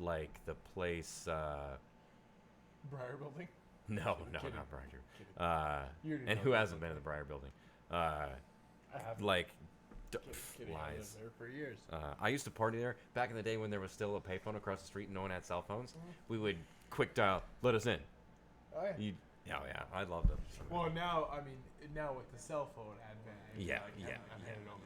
like the place. Briar Building. No, Kidding. not Briar. You already And know who that hasn't been building. in the Briar Building? I haven't. Like Kidding. I lived lies. there for years. I used to party there back in the day when there was still a payphone across the street and no one had cell phones. We would quick dial, let us in. Oh yeah. Yeah, I loved it. Well, now now with the cell phone advent, Yeah. I'm headed over.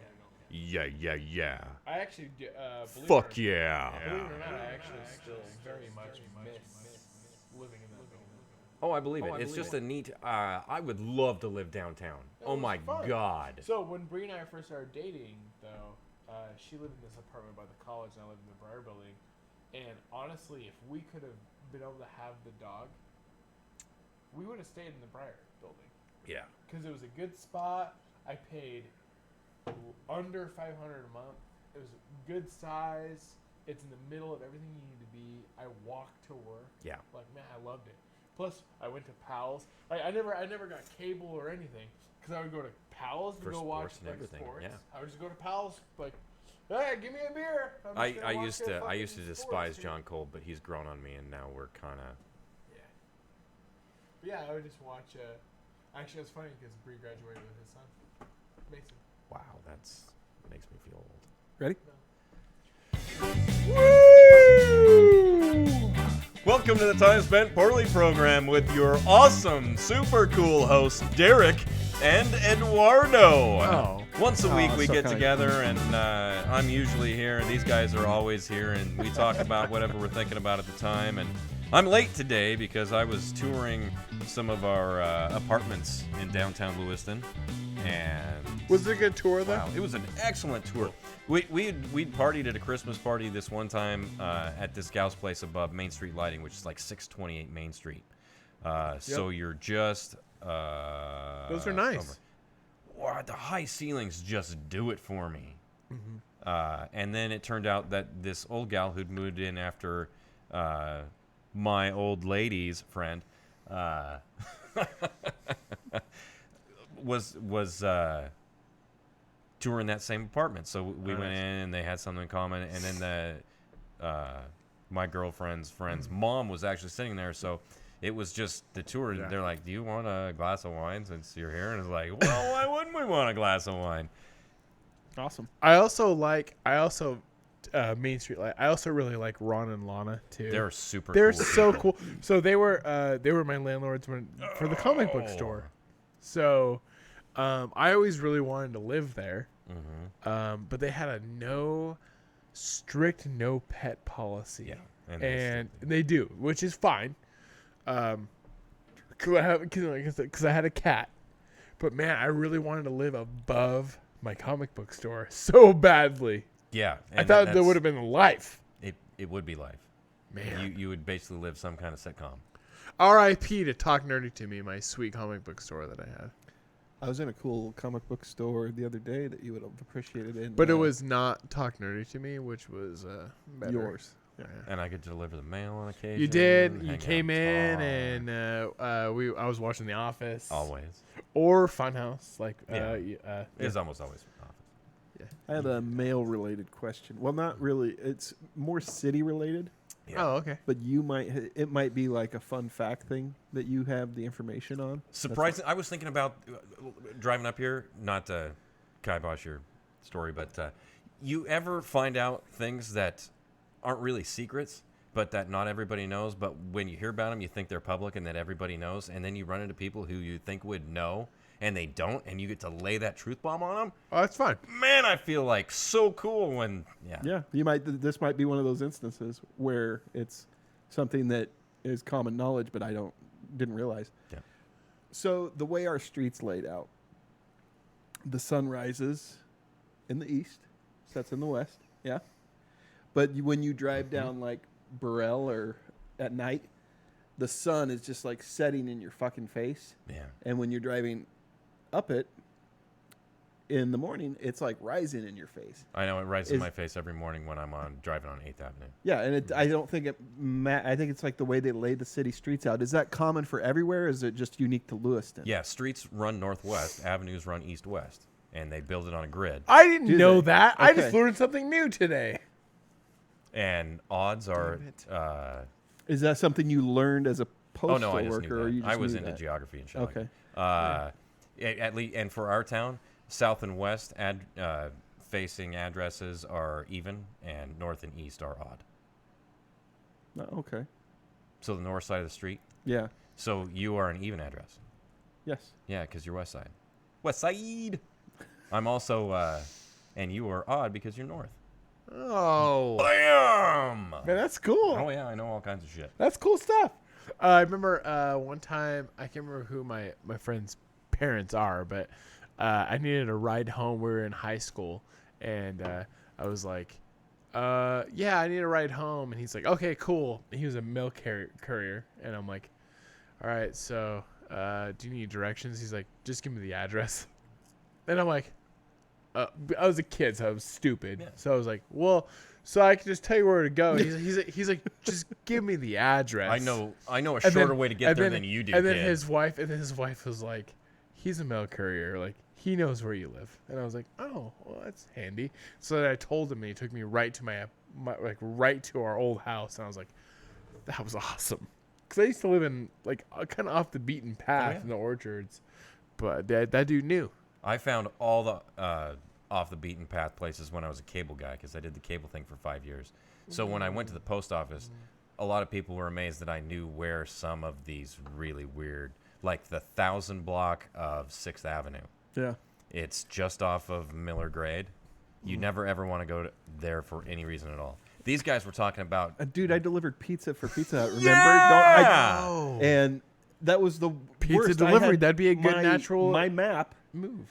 Yeah. I actually, believe Fuck it or, yeah. Believe it or not, I actually still very much miss living in that building. Oh, I believe it. It's just a neat. I would love to live downtown. It Oh was my fun. god. So when Bree and I first started dating, though, she lived in this apartment by the college, and I lived in the Briar Building. And honestly, if we could have been able to have the dog, we would have stayed in the Briar Building Yeah. because it was a good spot. I paid under $500 a month. It was good size. It's in the middle of everything you need to be. I walked to work. Yeah. Like, man, I loved it. Plus, I went to Pals. I never got cable or anything because I would go to Pals to For go watch sports and like, everything, sports. yeah. I would just go to Pals like, hey, give me a beer. I'm just gonna I watch used the to fucking despise sports John Cole, but he's grown on me, and now we're kind of. here." Yeah. I would just watch. Actually, it's funny because Bree graduated with his son, Mason. Wow, that's makes me feel old. Ready? Welcome to the Time Spent Poorly program with your awesome, super cool hosts, Derek and Eduardo. Oh. Once a week we so get kind. together, and I'm usually here, and these guys are always here, and we talk about whatever we're thinking about at the time. And I'm late today because I was touring some of our apartments in downtown Lewiston, and Was it a good tour, though? wow, it was an excellent tour. We'd partied at a Christmas party this one time at this gal's place above Main Street Lighting, which is like 628 Main Street. So you're just Those are nice. over. Wow, the high ceilings just do it for me. And then it turned out that this old gal who'd moved in after my old lady's friend was touring that same apartment. So we went in, and they had something in common. And then my girlfriend's friend's mom was actually sitting there. So it was just the tour. Yeah. They're like, "Do you want a glass of wine since you're here?" And it's like, "Well, why wouldn't we want a glass of wine?" Awesome. I also Main Street Light. I also really like Ron and Lana too. They're super. They're cool so people. cool. So they were my landlords for the comic book store. So I always really wanted to live there. But they had a strict no pet policy. Yeah, And they do, which is fine. Because I had a cat. But man, I really wanted to live above my comic book store so badly. yeah. I thought that would have been life. It would be life. Man. You would basically live some kind of sitcom. R.I.P. to Talk Nerdy to Me, my sweet comic book store that I had. I was in a cool comic book store the other day that you would have appreciated. But it was not Talk Nerdy to Me, which was better. yours. Yeah. And I could deliver the mail on occasion. You did. hang You out came and in, talk. and I was watching The Office. Always. Or Funhouse. It's almost always office. I had a mail-related question. Well, not really. It's more city-related. Yeah. Oh, okay. But it might be like a fun fact thing that you have the information on. Surprising. I was thinking about driving up here, not to kibosh your story, but you ever find out things that aren't really secrets, but that not everybody knows, but when you hear about them, you think they're public and that everybody knows, and then you run into people who you think would know, and they don't, and you get to lay that truth bomb on them? Oh, that's fine. Man, I feel like so cool when, Yeah, this might be one of those instances where it's something that is common knowledge, but I didn't realize. Yeah. So the way our street's laid out, the sun rises in the east, sets in the west. Yeah. But when you drive down like Burrell or at night, the sun is just like setting in your fucking face. Yeah. And when you're driving up it in the morning, it's like rising in your face. I know, it rises in my face every morning when I'm driving on 8th Avenue. Yeah, and I don't think I think it's like the way they lay the city streets out. Is that common for everywhere, or is it just unique to Lewiston? Yeah, streets run northwest, avenues run east-west, and they build it on a grid. I didn't Do know they? that. I Okay. just learned something new today. And odds are. Is that something you learned as a postal Oh no, I just worker, knew or that. you just I was knew into that? geography and shit. like Okay. that. At least, and for our town, south and west facing addresses are even, and north and east are odd. Oh, okay. So the north side of the street. Yeah. So you are an even address. Yes. Yeah, because you're west side. West side. I'm also, and you are odd because you're north. Oh, Bam! man, that's cool. Oh yeah, I know all kinds of shit. That's cool stuff. I remember one time, I can't remember who my friend's parents are, but I needed a ride home. We were in high school, and I was like, yeah, I need a ride home. And he's like, okay, cool. And he was a mail courier. And I'm like, all right, so do you need directions? He's like, just give me the address. And I'm like, I was a kid, so I was stupid. Yeah. So I was like, well, so I can just tell you where to go. And he's like, just give me the address. I know a And shorter then- way to get and there then- than you do. And then kid. his wife was like, he's a mail courier. Like, he knows where you live. And I was like, oh, well, that's handy. So then I told him, and he took me right to my like right to our old house. And I was like, that was awesome. Because I used to live in like kind of off the beaten path yeah. in the orchards, but that dude knew. I found all the off the beaten path places when I was a cable guy because I did the cable thing for 5 years. So when I went to the post office, a lot of people were amazed that I knew where some of these really weird, like the 1000 block of 6th Avenue. Yeah. It's just off of Miller Grade. You never ever want to go there for any reason at all. These guys were talking about Dude, I delivered pizza for Pizza Hut. Remember? Yeah! Oh. And that was the Pizza worst. I delivery, had that'd be a good natural My map, move.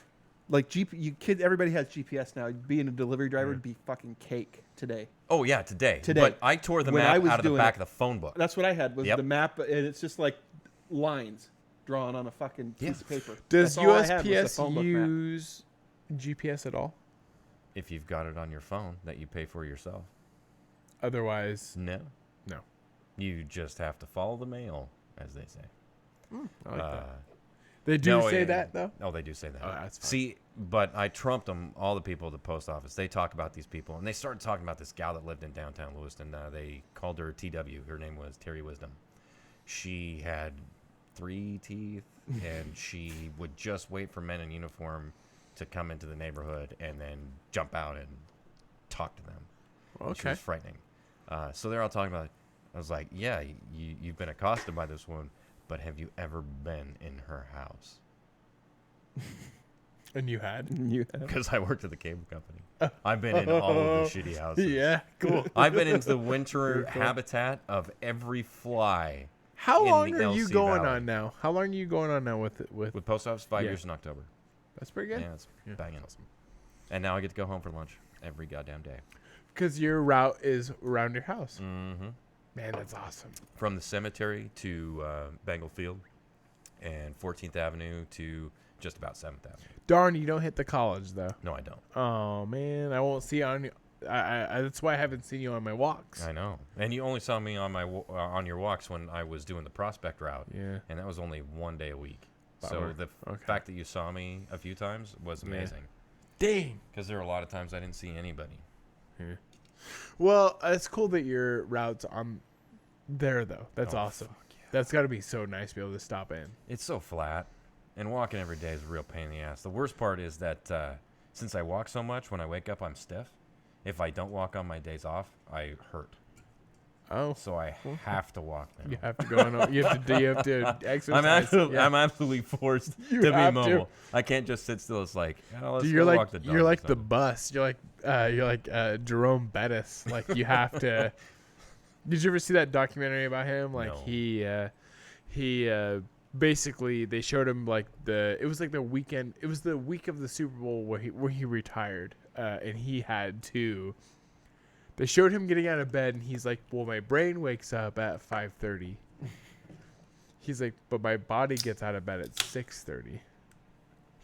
like everybody has GPS now. Being a delivery driver would be fucking cake today. Oh yeah, today. Today. But I tore the When I map was out of the doing back it- of the phone book. That's what I had was Yep. the map, and it's just like lines drawn on a fucking Yeah. piece of paper. Does That's all I had was the USPS phone book map. use GPS at all? If you've got it on your phone that you pay for yourself. Otherwise, No. no. You just have to follow the mail, as they say. I like Uh, that. They do no, say yeah, that though. Oh, they do say that. Oh, that's fine. See, but I trumped them, all the people at the post office. They talk about these people, and they started talking about this gal that lived in downtown Lewiston. They called her TW. Her name was Terry Wisdom. She had 3 teeth, and she would just wait for men in uniform to come into the neighborhood and then jump out and talk to them. And she Okay. was frightening. So they're all talking about it. I was like, yeah, you've been accosted by this woman, but have you ever been in her house? And you had? You have. Because I worked at the cable company. I've been in all of the shitty houses. Yeah, cool. I've been into the winter habitat of every fly How in long the are you LC going Valley. on now? How long are you going on now with? with post office. 5 Yeah. years in October. That's pretty good. Yeah, it's Yeah, banging. awesome. And now I get to go home for lunch every goddamn day. Because your route is around your house. Mm-hmm. Man, that's awesome. From the cemetery to Bengal Field and 14th Avenue to just about 7th Avenue. Darn, you don't hit the college though. No, I don't. Oh man, I won't see you on. I that's why I haven't seen you on my walks. I know. And you only saw me on my on your walks when I was doing the prospect route. Yeah. And that was only 1 day a week. So Bummer. the Okay. fact that you saw me a few times was Yeah. amazing. Dang. Because there were a lot of times I didn't see anybody. Well, it's cool that your route's on there though. That's Oh, awesome. fuck yeah. That's got to be so nice to be able to stop in. It's so flat. And walking every day is a real pain in the ass. The worst part is that since I walk so much, when I wake up, I'm stiff. If I don't walk on my days off, I hurt. Oh, So I have to walk now. you have to go on. You have to exercise. I'm absolutely forced You to be have to. mobile. I can't just sit still. It's like, oh, let's Dude, go you're like walk the dog. you're or like the something. bus. You're like Jerome Bettis. Like you have to. Did you ever see that documentary about him? Like No. he basically they showed him like it was like the weekend. It was the week of the Super Bowl where he retired, and he had to. They showed him getting out of bed, and he's like, "Well, my brain wakes up at 5:30." He's like, "But my body gets out of bed at 6:30."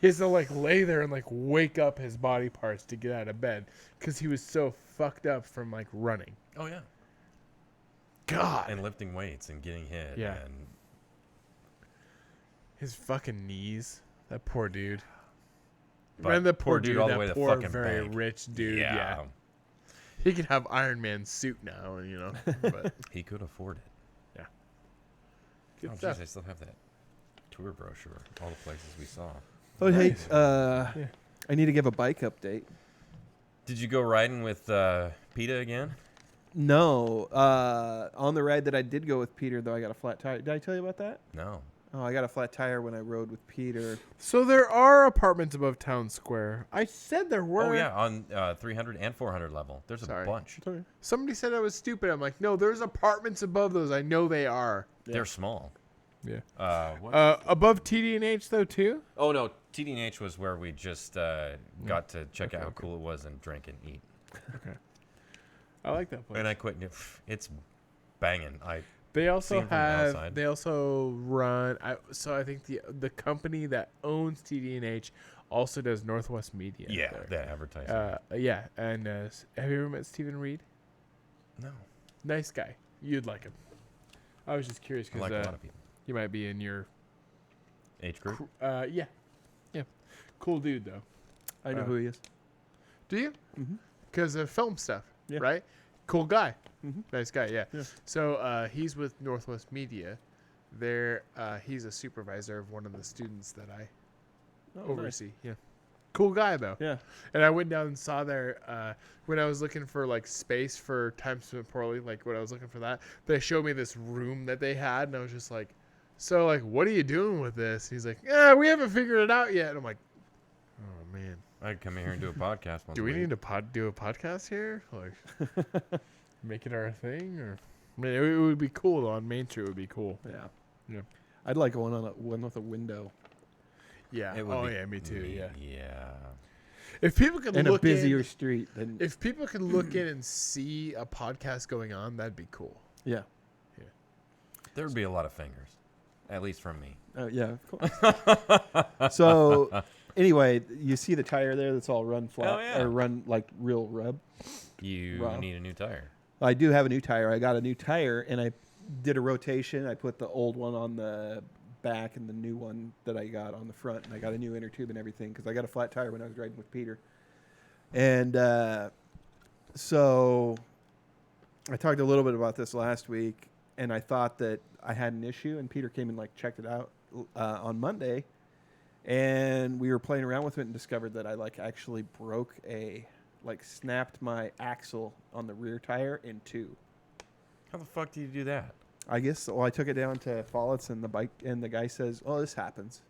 He has to like lay there and like wake up his body parts to get out of bed because he was so fucked up from like running. Oh yeah. God, And lifting weights and getting hit. Yeah. And his fucking knees. That poor dude. But Man, the poor dude all the that way to poor, fucking very bank. rich dude. Yeah. He can have Iron Man's suit now, you know. But He could afford it. good Oh, stuff. jeez, I still have that tour brochure. All the places we saw. Oh, hey, Yeah. I need to give a bike update. Did you go riding with PETA again? No, on the ride that I did go with Peter, though, I got a flat tire. Did I tell you about that? No. Oh, I got a flat tire when I rode with Peter. So there are apartments above Town Square. I said there were. Oh, yeah, on 300 and 400 level. There's Sorry. a bunch. Somebody said I was stupid. I'm like, no, there's apartments above those. I know they are. They're small. Yeah. What? Above TD&H though too. Oh, no. TD&H was where we just got to check out how cool it was and drink and eat. Okay. I like that place. And I quit. It's banging. They See also 'em from the have. outside. They also run. So I think the company that owns TD&H also does Northwest Media. Yeah, there. that advertising. Yeah, and have you ever met Stephen Reed? No. Nice guy. You'd like him. I was just curious I like because a lot of people. he might be in your. Age group? Yeah. Cool dude though. I know Uh, who he is. Do you? Mhm. Because of film stuff, Yeah. right? Cool guy. Mhm. Nice guy, yeah. Yeah. So he's with Northwest Media. There, he's a supervisor of one of the students that I Oh, nice. oversee. Yeah. Cool guy though. Yeah. And I went down and saw there when I was looking for like space for Time Spent Poorly, like when I was looking for that, they showed me this room that they had, and I was just like, so like, what are you doing with this? He's like, yeah, we haven't figured it out yet. And I'm like, oh man, I'd come in here and do a podcast once do a we week. need to do a podcast here? Like, make it our thing, or I mean, it would be cool though. On Main Street, it would be cool. Yeah. Yeah. I'd like one with a window Yeah. It would Oh be yeah, me too. Yeah. Yeah. If people could and a look busier in, street than. if people could look in and see a podcast going on, that'd be cool. Yeah. There would be a lot of fingers, at least from me. Yeah, of course. So, anyway, you see the tire there that's all run flat Oh, yeah. or run like real rub. You Wow. need a new tire. I do have a new tire. I got a new tire and I did a rotation. I put the old one on the back and the new one that I got on the front, and I got a new inner tube and everything because I got a flat tire when I was riding with Peter. And so I talked a little bit about this last week, and I thought that I had an issue, and Peter came and like checked it out on Monday, and we were playing around with it and discovered that I like actually snapped my axle on the rear tire in two. How the fuck do you do that? I guess. Well, I took it down to Follett's, and the guy says, "Oh, this happens.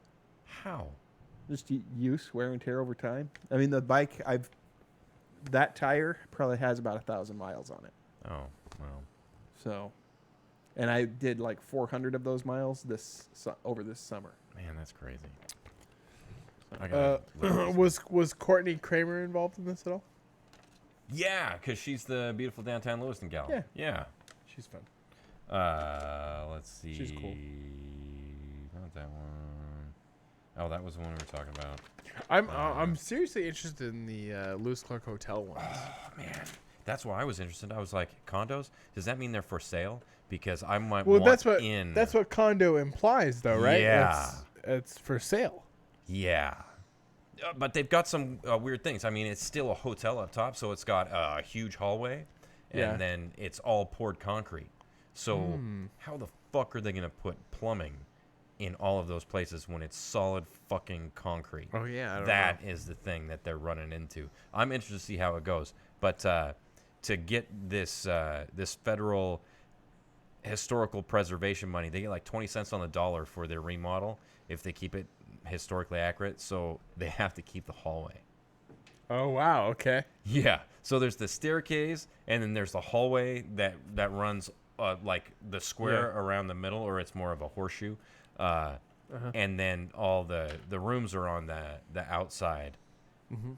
How? Just use wear and tear over time." I mean, the bike that tire probably has about 1,000 miles on it. Oh, well. So, and I did like 400 of those miles over this summer. Man, that's crazy. I gotta look at this. Was Courtney Kramer involved in this at all? Yeah, because she's the beautiful downtown Lewiston gal. Yeah. Yeah. She's fun. Let's see. She's cool. Not that one. Oh, that was the one we were talking about. I'm seriously interested in the Lewis Clark Hotel ones. Oh, man. That's why I was interested. I was like, condos? Does that mean they're for sale? Because I might Well, want that's what condo implies, though, right? Yeah. It's for sale. Yeah. But they've got some weird things. I mean, it's still a hotel up top, so it's got a huge hallway, and Yeah. then it's all poured concrete. So how the fuck are they going to put plumbing in all of those places when it's solid fucking concrete? Oh yeah, I don't That know. is the thing that they're running into. I'm interested to see how it goes. But to get this this federal historical preservation money, they get like 20 cents on the dollar for their remodel if they keep it historically accurate. So they have to keep the hallway. Oh wow, okay. Yeah. So there's the staircase, and then there's the hallway that runs like the square around the middle, or it's more of a horseshoe. And then all the rooms are on the outside. Mm-hmm.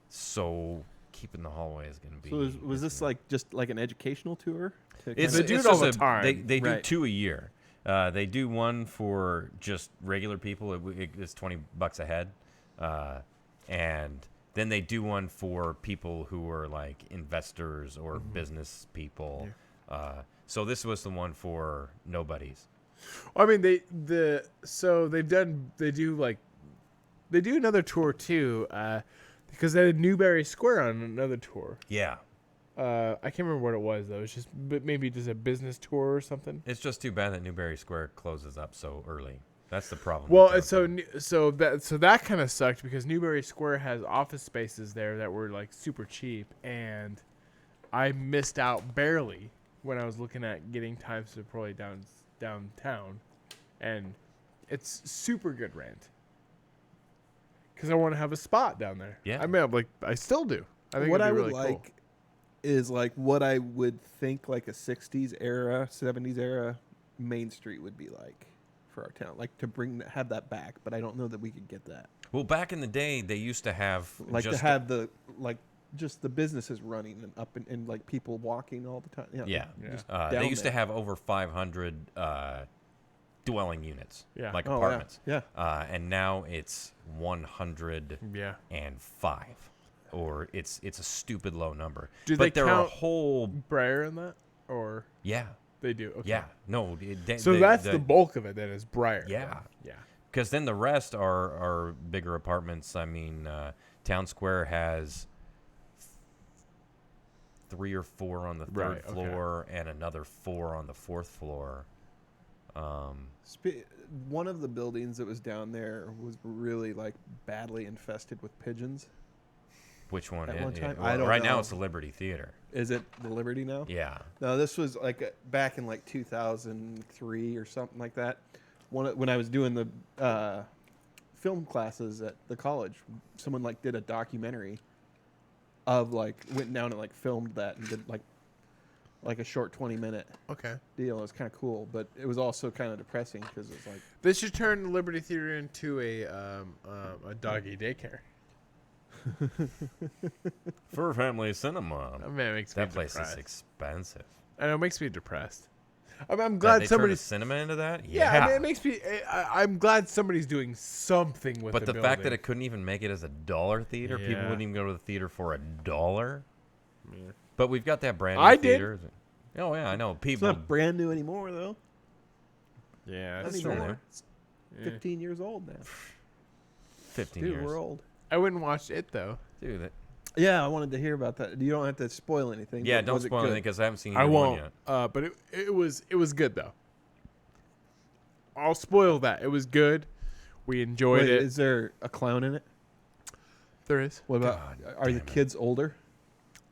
So keeping the hallway is going to be. So was this like just like an educational tour? It's, They do it's it all just the time. They do Right. 2 a year. They do one for just regular people. It's $20 a head, and then they do one for people who are like investors or business people. So this was the one for nobodies. I mean, they do another tour too, because they had Newberry Square on another tour. Yeah, I can't remember what it was though. It's just maybe just a business tour or something. It's just too bad that Newberry Square closes up so early. That's the problem. Well, with downtown. so that kind of sucked because Newberry Square has office spaces there that were like super cheap, and I missed out barely when I was looking at getting Times Square downtown, and it's super good rent because I want to have a spot down there. Yeah. I mean, I still do. I think what it'd I be would really cool. like is like what I would think like a 60s era, 70s era Main Street would be like for our town. Like to have that back, but I don't know that we could get that. Well, back in the day, they used to have Like just to have the like just the businesses running and up and like people walking all the time. Yeah. just They down used there. to have over 500 dwelling units, Yeah. like Oh, yeah. apartments. Yeah. And now it's 105, Yeah. or it's a stupid low number. Do but they there are count whole Briar in that, or yeah, they do? Okay. yeah, no. So that's the bulk of it. Then is Briar. Yeah. Yeah. Because then the rest are bigger apartments. I mean, Town Square has 3 or 4 on the third Right, okay. floor and another 4 on the 4th floor. One of the buildings that was down there was really like badly infested with pigeons. Which one? At one time? Well, I don't right now know. it's the Liberty Theater. Is it the Liberty now? Yeah. No, this was like back in like 2003 or something like that. When I was doing the film classes at the college, someone like did a documentary of like went down and like filmed that and did like a short 20-minute Okay. deal. It was kind of cool, but it was also kind of depressing because it was like They should turn the Liberty Theater into a doggy daycare. For family cinema. Oh, man, it makes me That place depressed. is expensive. I know, it makes me depressed. I'm That glad they somebody's. turned a cinema into that? Yeah, I mean, it makes me. I'm glad somebody's doing something with But the the fact that building. it couldn't even make it as a dollar theater, people Yeah. wouldn't even go to the theater for $1. Yeah. But we've got that brand new I did. theater. Oh yeah, I know. it's People. not brand new anymore though. Yeah, That's that's true. true. It's Yeah. 15 years old now. 15 Dude, years. we're old. I wouldn't watch it though. Dude, Yeah, I wanted to hear about that. You don't have to spoil anything. yeah, but don't was it spoil good? anything because I haven't seen I either one won't. yet. But it was good though. I'll spoil that. It was good. We enjoyed Wait, it. is there a clown in it? There is. What about? God Are the damn it. kids older?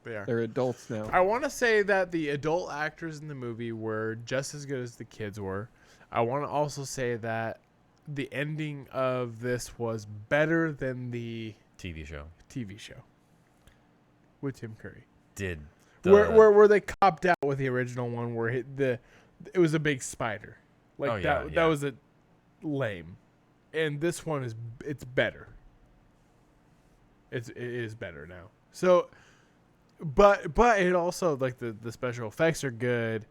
They are. They're adults now. I want to say that the adult actors in the movie were just as good as the kids were. I want to also say that the ending of this was better than the TV show. TV show with Tim Curry, Did where they copped out with the original one, where it was a big spider, like Oh, yeah, that yeah. was a lame, and this one it's better. It is better now. So, but it also like the special effects are good.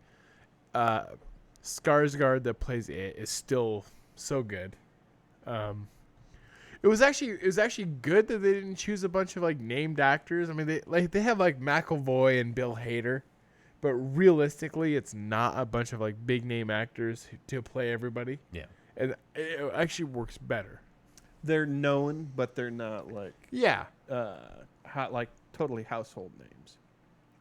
Skarsgård that plays it is still so good. It was actually good that they didn't choose a bunch of like named actors. I mean, they have like McAvoy and Bill Hader, but realistically, it's not a bunch of like big name actors to play everybody. Yeah. And it actually works better. They're known, but they're not like Yeah, like totally household names.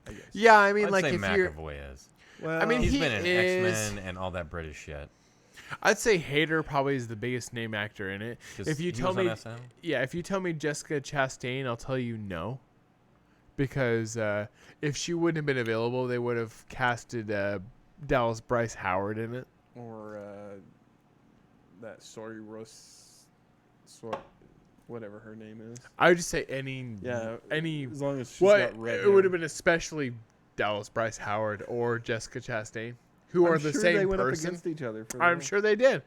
I guess. yeah. I mean, I'd like say if you're, McAvoy is. Well, I mean, He's he been in is- X-Men and all that British shit. I'd say Hader probably is the biggest name actor in it. 'Cause If you he tell was on me, SNL? yeah, if you tell me Jessica Chastain, I'll tell you no, because if she wouldn't have been available, they would have casted Dallas Bryce Howard in it. or that Sori Rose, whatever her name is. I would just say any. As long as she's Well, not red. it would have been especially Dallas Bryce Howard or Jessica Chastain, who are the same they went up person. against each other. For I'm the- sure they did.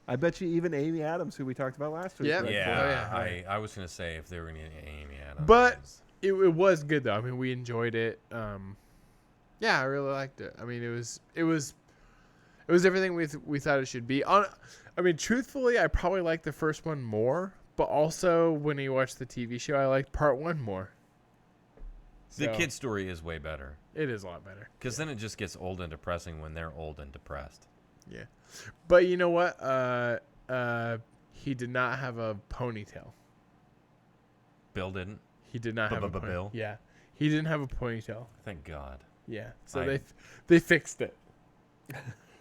I bet you even Amy Adams, who we talked about last week. Yeah. went Yeah, for it. yeah. I was gonna say if they were gonna get Amy Adams. But it was good though. I mean, we enjoyed it. Yeah, I really liked it. I mean, it was everything we thought it should be. I mean, truthfully, I probably liked the first one more, but also when you watch the TV show, I liked part one more. the So, kid story is way better it is a lot better. because then it just gets old and depressing when they're old and depressed. Yeah, but you know what? He did not have a ponytail. Bill didn't. He did not have a Bill? Yeah, He didn't have a ponytail. Thank God. Yeah, so I- they fixed it.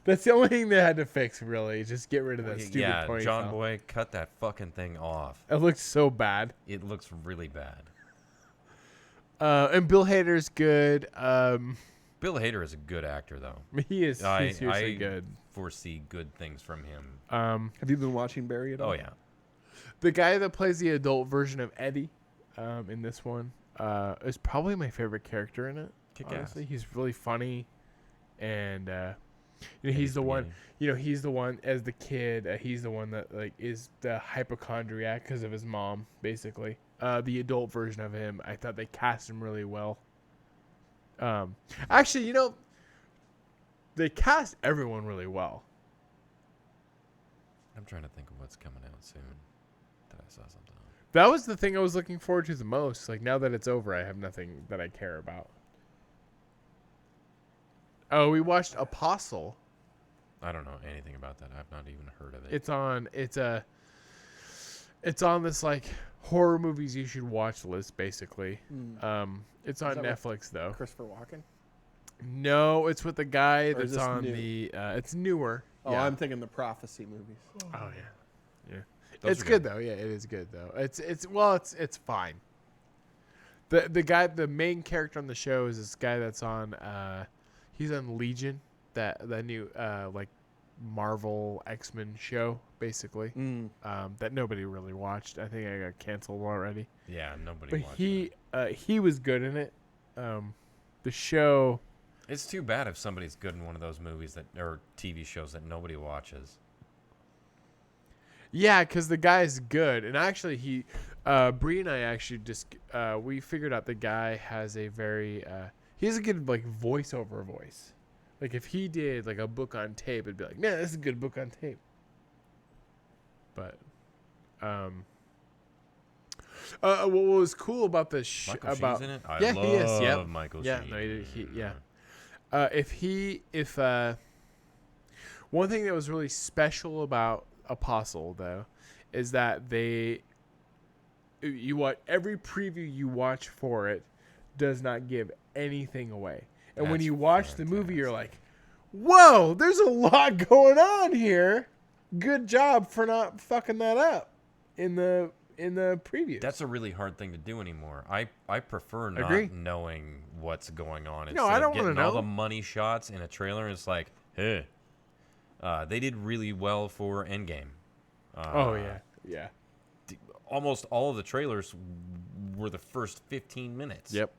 That's the only thing they had to fix, really. Just get rid of that stupid Yeah, ponytail. John Boy, cut that fucking thing off. It looks so bad. It looks really bad. And Bill Hader's good. Bill Hader is a good actor, though. He's seriously I good. foresee good things from him. Have you been watching Barry at all? Oh yeah. The guy that plays the adult version of Eddie in this one is probably my favorite character in it. Kick Honestly, ass. he's really funny, and he's Eddie's the one. beginning. He's the one as the kid. He's the one that like is the hypochondriac because of his mom, basically. The adult version of him, I thought they cast him really well. Actually, they cast everyone really well. I'm trying to think of what's coming out soon. That I saw something on. That was the thing I was looking forward to the most. Like, now that it's over, I have nothing that I care about. Oh, we watched Apostle. I don't know anything about that. I've not even heard of it. It's on this like horror movies you should watch list, basically. It's on that with Netflix though. Christopher Walken. No, it's with the guy is that's this on new? the. It's newer. Oh, yeah. I'm thinking the Prophecy movies. Oh yeah. Those It's are good though. Yeah, it is good though. It's fine. The main character on the show is this guy that's on. He's on Legion, that new like Marvel X-Men show, basically. That nobody really watched. I think I got canceled already. Yeah, nobody But watched it. he was good in it. The show. It's too bad if somebody's good in one of those movies or TV shows that nobody watches. Yeah, because the guy's good, and actually Bree and I actually we figured out the guy has a very he has a good like voiceover voice. Like if he did like a book on tape, it'd be like, man, this is a good book on tape. But what was cool about the Michael about Sheen's in it? I yeah, love he is. Yep. Michael Yeah, Sheen. no, one thing that was really special about Apostle though is that every preview you watch for it does not give anything away. And when That's you watch the movie, you're like, whoa, there's a lot going on here. Good job for not fucking that up in the previews. That's a really hard thing to do anymore. I prefer not Agree. knowing what's going on. No, I don't wanna getting all know. the money shots in a trailer. It's like, hey, they did really well for Endgame. oh yeah. Almost all of the trailers were the first 15 minutes. Yep.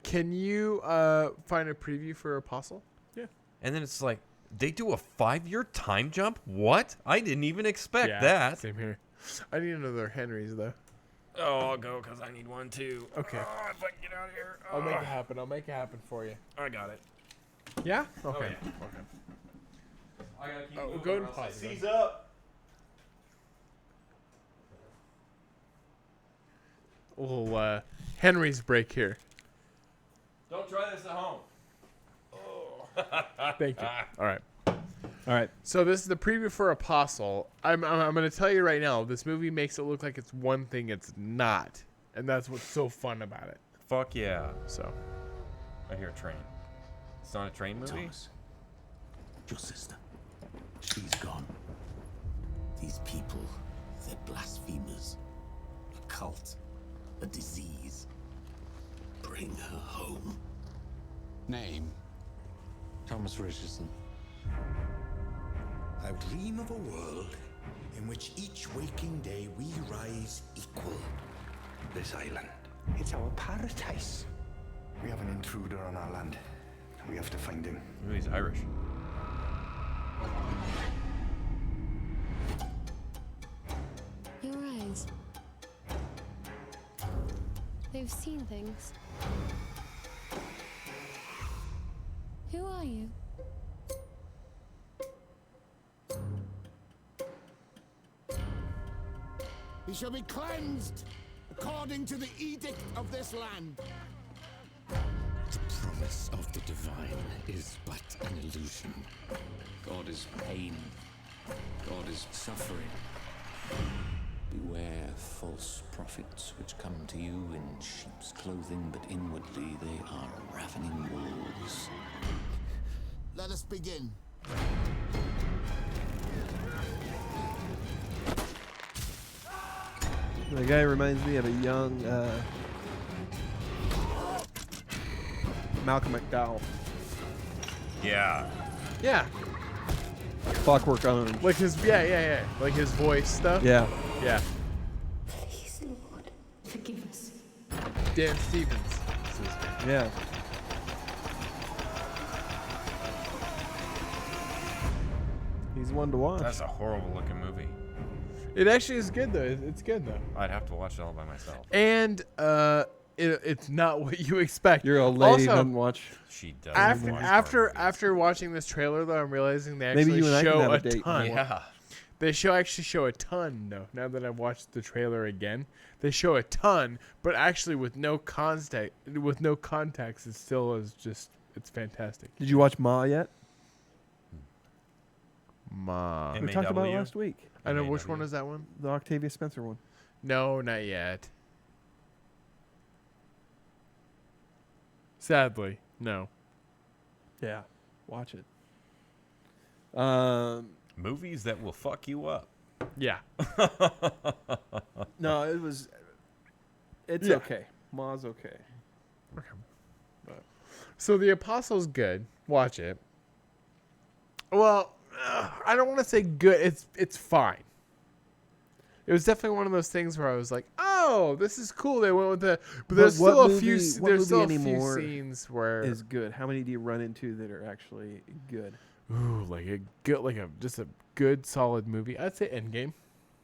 Can you find a preview for Apostle? Yeah. And then it's like, they do a 5-year time jump? What? I didn't even expect that. Same here. I need another Henry's though. Oh, I'll go because I need one too. Okay. Oh, if I can get out of here. I'll make it happen. I'll make it happen for you. I got it. Yeah? Okay. yeah. Okay. I gotta keep moving go ahead and or else I pause it. Seize up. A little Henry's break here. Don't try this at home. Thank you. All right. All right. So this is the preview for Apostle. I'm going to tell you right now, this movie makes it look like it's one thing it's not. And that's what's so fun about it. Fuck yeah. So, I hear a train. It's not a train movie? Thomas, your sister, she's gone. These people, they're blasphemers. A cult, a disease. Bring her home. Name? Thomas Richardson. I dream of a world in which each waking day we rise equal. This island, it's our paradise. We have an intruder on our land. We have to find him. Ooh, he's Irish. Your eyes. They've seen things. Who are you? He shall be cleansed according to the edict of this land. The promise of the divine is but an illusion. God is pain. God is suffering. We beware false prophets which come to you in sheep's clothing, but inwardly they are ravening wolves. Let us begin. The guy reminds me of a young Malcolm McDowell. Yeah. Yeah, Clockwork Orange. like his like his voice stuff. Yeah. Yeah. Please, Lord, forgive us. Dan Stevens. is his name. Yeah. He's one to watch. That's a horrible looking movie. It actually is good though. It's good though. I'd have to watch it all by myself. And it's not what you expect. Your old lady Also, doesn't watch. She does. after watching this trailer though, I'm realizing they Maybe actually you and I can show have a a date. ton. Yeah. They actually show a ton though. Now that I've watched the trailer again, they show a ton, but actually with no context, it still is just it's fantastic. Did you watch Ma yet? Ma. It We talked about it MAW? last week. I know which MAW. one is that one? The Octavia Spencer one. No, not yet. Sadly, no. Yeah. Watch it. Movies that will fuck you up. Yeah. No, it was. It's Yeah. okay. Ma's okay. So The Apostle's good. Watch it. Well, I don't want to say good. It's fine. It was definitely one of those things where I was like, "Oh, this is cool." They went with the, but there's what still a movie- few. what There's still a movie few anymore scenes where Is good. How many do you run into that are actually good? ooh, like a good, just a good solid movie. I'd say Endgame.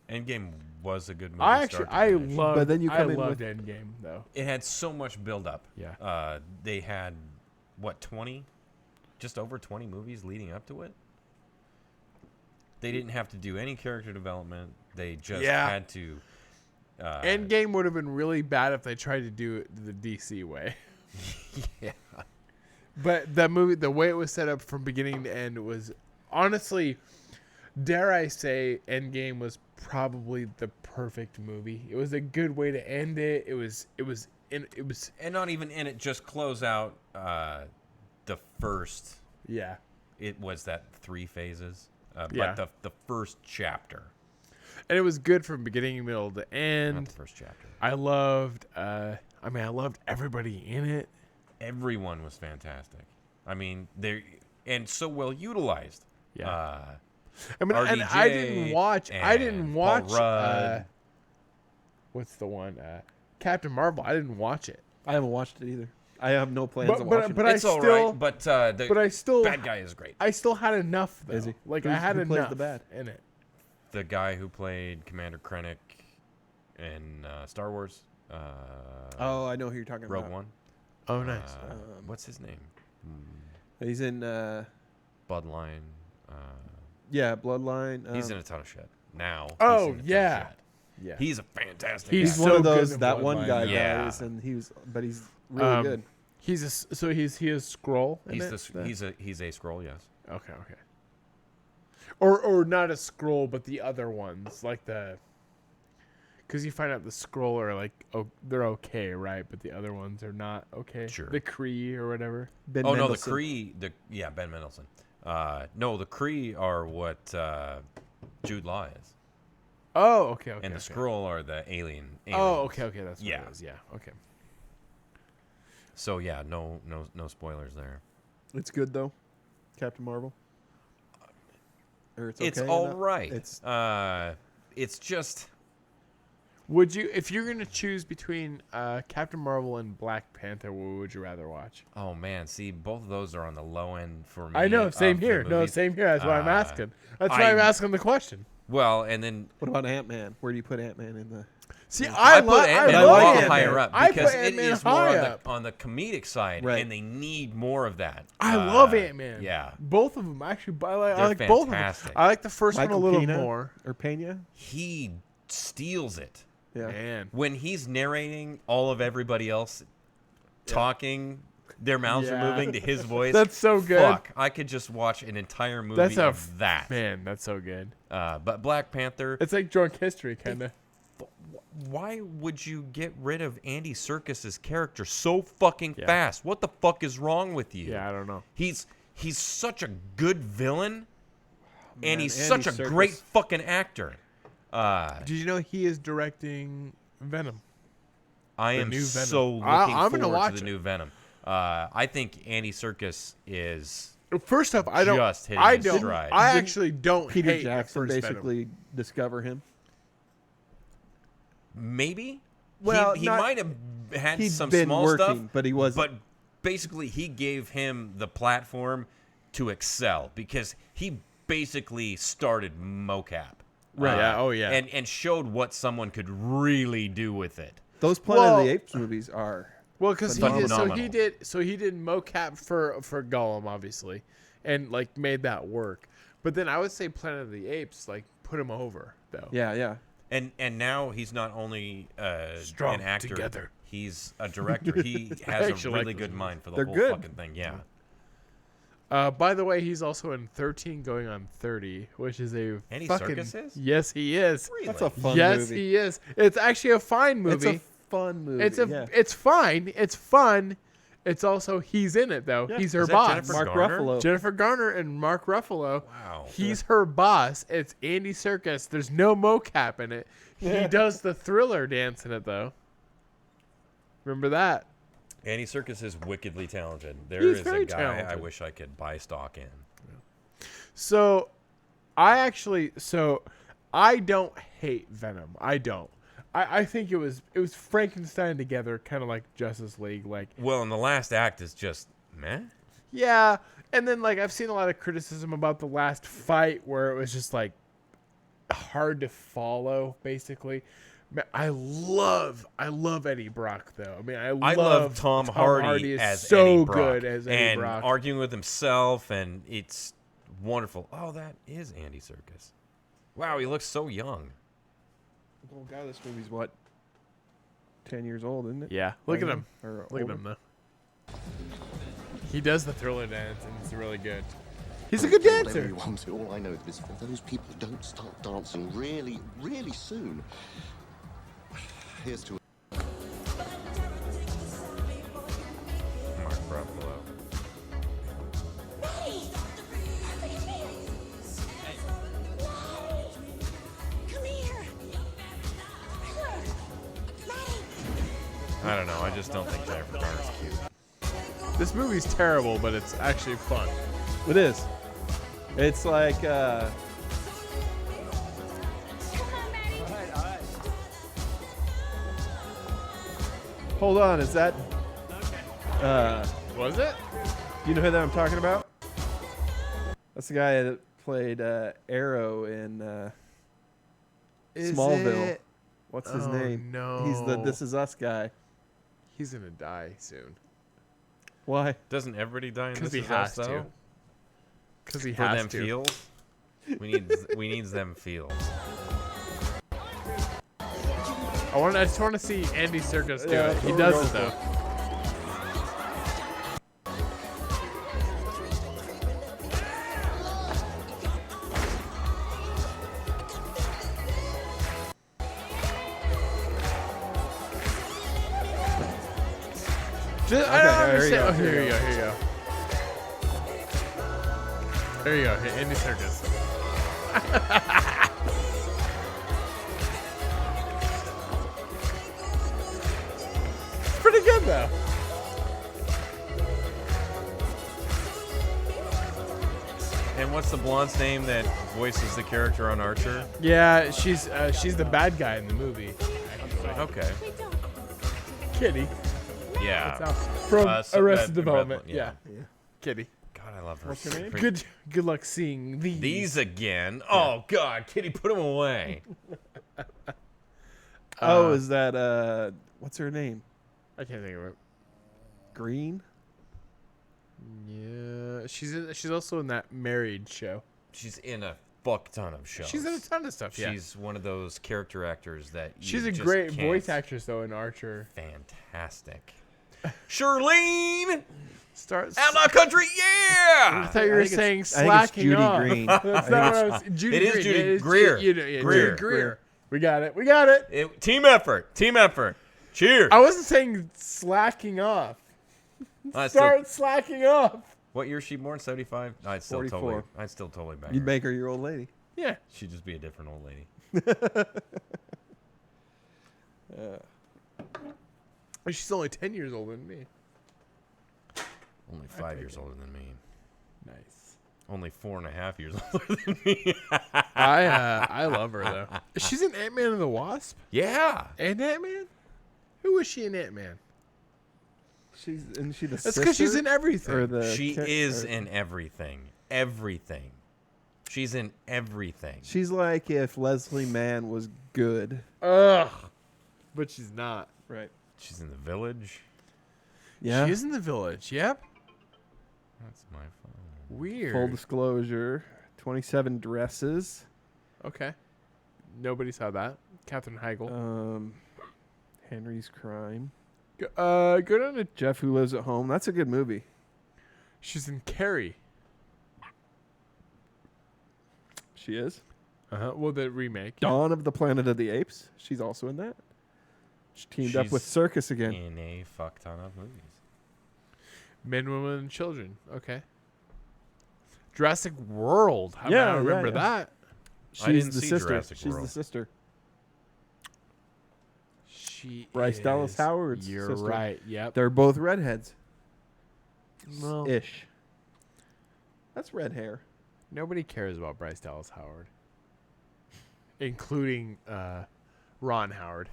Endgame was a good movie. I actually, start to I finish. loved. But then you come I in loved with- Endgame though. It had so much build up. Yeah. They had what 20, just over 20 movies leading up to it. They didn't have to do any character development. They just Yeah. had to. Endgame would have been really bad if they tried to do it the DC way. Yeah. But that movie, the way it was set up from beginning to end, was honestly, dare I say, Endgame was probably the perfect movie. It was a good way to end it. It was, And not even in it, just close out the first. yeah. It was that 3 phases. Yeah. But the first chapter. And it was good from beginning, middle to Not end. the first chapter. I loved, I loved everybody in it. Everyone was fantastic. I mean, they're and so well utilized. Yeah. And I didn't watch. Paul Rudd. What's the one? Captain Marvel. I didn't watch it. I haven't watched it either. I have no plans on watching but it. It's I all still, right, but the but I still, bad guy is great. I still had enough. Though. Is he? Like Who's- I had who plays enough the bad? in it. The guy who played Commander Krennic in Star Wars. Oh, I know who you're talking Rogue about. One. Oh, nice. What's his name? He's in. Bloodline. Yeah, Bloodline. He's in a ton of shit now. He's Oh, in a ton of yeah. shit. Yeah. He's a fantastic. He's He's guy. one so of good those in that one Bloodline. guy Yeah. guys, and but he's really good. He is Scroll. He's a scroll. Yes. Okay. Or not a Scroll, but the other ones like the. Because you find out the Scroll are like, oh, they're okay, right? But the other ones are not okay. Sure. The Kree or whatever. Ben Oh no, the Mendelsohn. Kree. Ben Mendelsohn. No, the Kree are what Jude Law is, Oh, okay. and the okay. Skrull are the alien. Oh, aliens. okay. That's what Yeah. it is. Yeah. Okay. So yeah, no spoilers there. It's good though, Captain Marvel. Or it's It's okay or all not? right. It's It's just Would you, if you're gonna choose between Captain Marvel and Black Panther, what would you rather watch? oh man. See, both of those are on the low end for me. I know, same of the here. No, movies. same here. That's why I'm Uh, asking. That's why I'm asking the question. Well, and then what about Ant-Man? Where do you put Ant-Man in the? See, I put Ant-Man a love lot Ant-Man. higher up I because put it Ant-Man is more high on up. on the comedic side, Right. and they need more of that. I love Ant-Man. Yeah, Both of them actually. But I They're like both of them. fantastic. I like the first Michael one a little Pena? more. Or Pena? he steals it. Yeah. Man, When he's narrating all of everybody else talking, their mouths are Yeah. moving to his voice. That's so good. Fuck, I could just watch an entire movie That's of that. man, that's so good. But Black Panther, It's like drunk history, kind of. why would you get rid of Andy Serkis's character so fucking fast? What the fuck is wrong with you? Yeah, I don't know. He's such a good villain, and he's Andy such a Serkis. great fucking actor. Did you know he is directing Venom? I The am new Venom. so looking I'm gonna forward watch to the it. new Venom. I think Andy Serkis is First off, I don't. Just hitting I his don't. stride. I Didn't actually don't Peter hate the Jackson first Venom. basically discover him. maybe. Well, he not- might have had He'd some been small working, stuff, but he wasn't. But basically, he gave him the platform to excel because he basically started mocap. Right. Yeah, oh, yeah. And showed what someone could really do with it. Those Planet of Well- the Apes movies are. Well, because he did. Phenomenal. So he did mocap for Gollum, obviously, and like made that work. But then I would say Planet of the Apes like put him over though. Yeah, yeah. And now he's not only Strong an actor, together. he's a director. He has actually a like really those good mind for the They're whole good. fucking thing. Yeah. By the way, he's also in 13 going on 30, which is a Andy fucking. Serkis is? Yes, he is. Really? That's a fun yes, movie. he is. It's actually a fine movie. It's a fun movie. yeah. It's fine. It's fun. It's also he's in it though. Yeah. He's her Is that boss. Jennifer Mark Garner? Ruffalo. Jennifer Garner and Mark Ruffalo. Wow. He's her boss. It's Andy Serkis. There's no mocap in it. He does the Thriller dance in it though. Remember that? Andy Serkis is wickedly talented. There He's is very a guy I talented. wish I could buy stock in. So, I don't hate Venom. I don't. I think it was Frankenstein together, kind of like Justice League. Like, Well, and the last act is just meh. yeah, and then like I've seen a lot of criticism about the last fight where it was just like hard to follow, basically. Man, I love Eddie Brock though. I mean, I love Tom Hardy is as so Eddie Brock, good as Eddie and Brock. arguing with himself, and it's wonderful. Oh, that is Andy Serkis. Wow, he looks so young. Oh god, this movie's what? 10 years old, isn't it? Yeah, look at Or- him. or Look at older? him though. He does the Thriller dance, and it's really good. He's a good dancer. Whatever you want to. All I know is for those people who don't start dancing really, really soon. Here's to Mark Ruffalo. Come here. I don't know. I just don't think Jennifer Garner's cute. This movie's terrible, but it's actually fun. It is. It's like hold on, is that Was it? do you know who that I'm talking about? That's the guy that played Arrow in Smallville. What's his Oh, name? He's the no. This Is Us guy. He's gonna die soon. Why? Doesn't everybody die in Because This he Is Us, has to. though? Because he For has them to. feels? We needs them feels. I just want to see Andy Serkis do Yeah, it. that's He what we're does it going though. Just, I Okay, don't here you understand. go, Oh, here here you you go. Here you go. There you go. Andy Serkis. It's pretty good though. And what's the blonde's name that voices the character on Archer? Yeah, she's the bad guy in the movie. Okay. Kitty. Yeah. From So Arrested that- Development. yeah. Yeah. Kitty. God, I love her. What's her name? Good luck seeing these. These again. Oh God, Kitty, put them away. Oh, is that what's her name? I can't think of it. Green? Yeah, she's also in that Married show. She's in a fuck ton of shows. She's in a ton of stuff. Yeah. She's one of those character actors that you She's a just great can't- voice actress though in Archer. Fantastic. Charlene, Starts. Outlaw Country, I yeah. thought you I were think it's- saying I think it's slacking Judy off. Green. That's not what I was. Judy It is Green. Judy Yeah, it's Greer. Judy Greer. Greer. We got it. We got it. Team effort. Team effort. Cheers. I wasn't saying slacking off. Start slacking off. What year is she born? 75? I'd still 44. totally bang You'd her. make her your old lady. Yeah. She'd just be a different old lady. She's only 10 years older than me. Only 5 years older than me. Nice. Only 4.5 years older than me. I love her though. She's in Ant-Man and the Wasp. Yeah. And Ant-Man. Who is she in Ant-Man? Isn't she the That's sister? because she's in everything. Or the She is in everything. Everything. She's in everything. She's like if Leslie Mann was good. Ugh. But she's not. Right. She's in The Village. Yeah. She is in The Village. Yep. That's my phone. Weird. Full disclosure. 27 Dresses. Okay. Nobody saw that. Katherine Heigl. Henry's Crime. Go down to. Jeff Who Lives at Home. That's a good movie. She's in Carrie. She is. Well, the remake. Dawn of the Planet of the Apes. She's also in that. She teamed up with She's Circus again. In a fuck ton of movies. Men, Women, and Children. Okay. Jurassic World. How yeah, I remember that. I didn't the see sister. Jurassic She's World. the sister. She Bryce is. Dallas Howard's You're sister. right. Yep. They're both redheads. Well, Ish. That's red hair. nobody cares about Bryce Dallas Howard, including Ron Howard.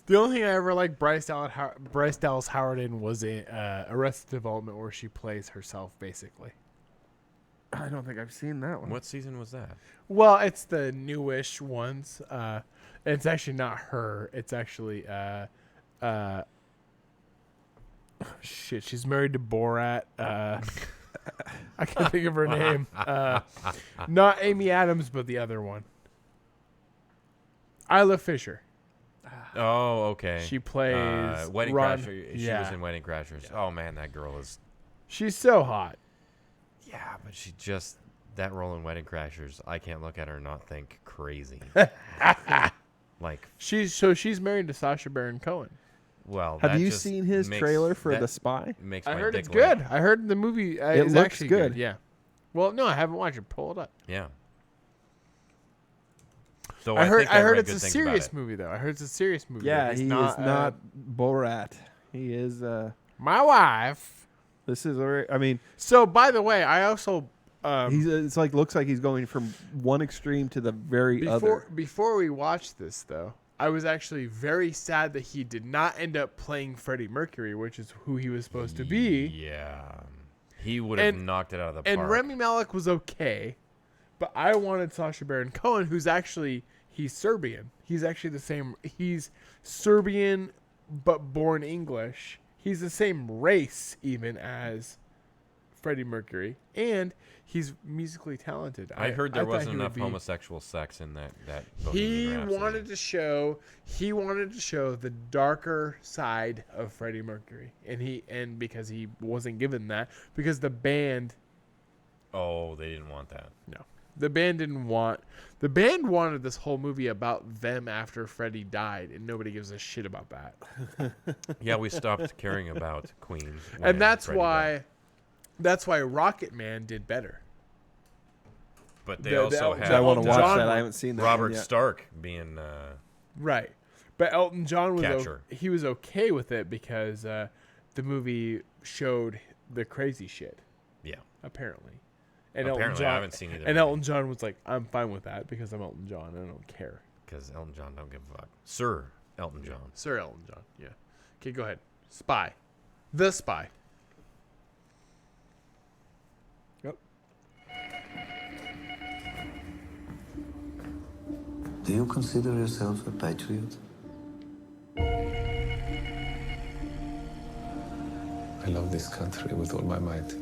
The only thing I ever liked Bryce Dallas Howard in was in Arrested Development, where she plays herself, basically. I don't think I've seen that one. What season was that? Well, it's the newish ones. It's actually not her. It's actually shit. She's married to Borat. I can't think of her name. Not Amy Adams, but the other one. Isla Fisher. Oh, okay. She plays Wedding Ron- Crashers. She yeah. was in Wedding Crashers. Yeah. Oh man, that girl is. She's so hot. Yeah, but she just that role in Wedding Crashers. I can't look at her and not think crazy. Like she's married to Sacha Baron Cohen. Well, have that you just seen his makes- trailer for that The Spy? Makes I my heard dick it's wet. good. I heard the movie It is looks actually good. Yeah. Well, no, I haven't watched it. Pull it up. Yeah. So I heard read it's good a things serious about it. movie though. I heard it's a serious movie. Yeah, It's he is not Borat. He is. My wife. This is. I mean, So, by the way, I also he's. It's like looks like he's going from one extreme to the very other. before we watched this though, I was actually very sad that he did not end up playing Freddie Mercury, which is who he was supposed to be. Yeah. He would have And- knocked it out of the And park. Rami Malek was okay, but I wanted Sacha Baron Cohen, who's actually he's Serbian. He's actually the same. He's Serbian, but born English. He's the same race even as Freddie Mercury, and he's musically talented. I heard there thought wasn't he would enough be- homosexual sex in that He Bohemian Rhapsody. wanted to show the darker side of Freddie Mercury, and because he wasn't given that, because the band Oh, they didn't want that. the band didn't want the band wanted this whole movie about them after Freddie died, and nobody gives a shit about that. Yeah, we stopped caring about Queen. when And that's Freddie why Rocket Man did better. But they the also Elton had I want to watch John that. one. I haven't seen that. Robert one yet. Stark being Right. But Elton John was Catcher. he was okay with it because the movie showed the crazy shit, yeah. apparently. And Apparently, I haven't seen either. And Elton John was like, "I'm fine with that because I'm Elton John. I don't care." Because Elton John don't give a fuck. Sir Elton John. Sir Elton John. Yeah. Okay, go ahead. Spy. The Spy. Yep. Do you consider yourself a patriot? I love this country with all my might.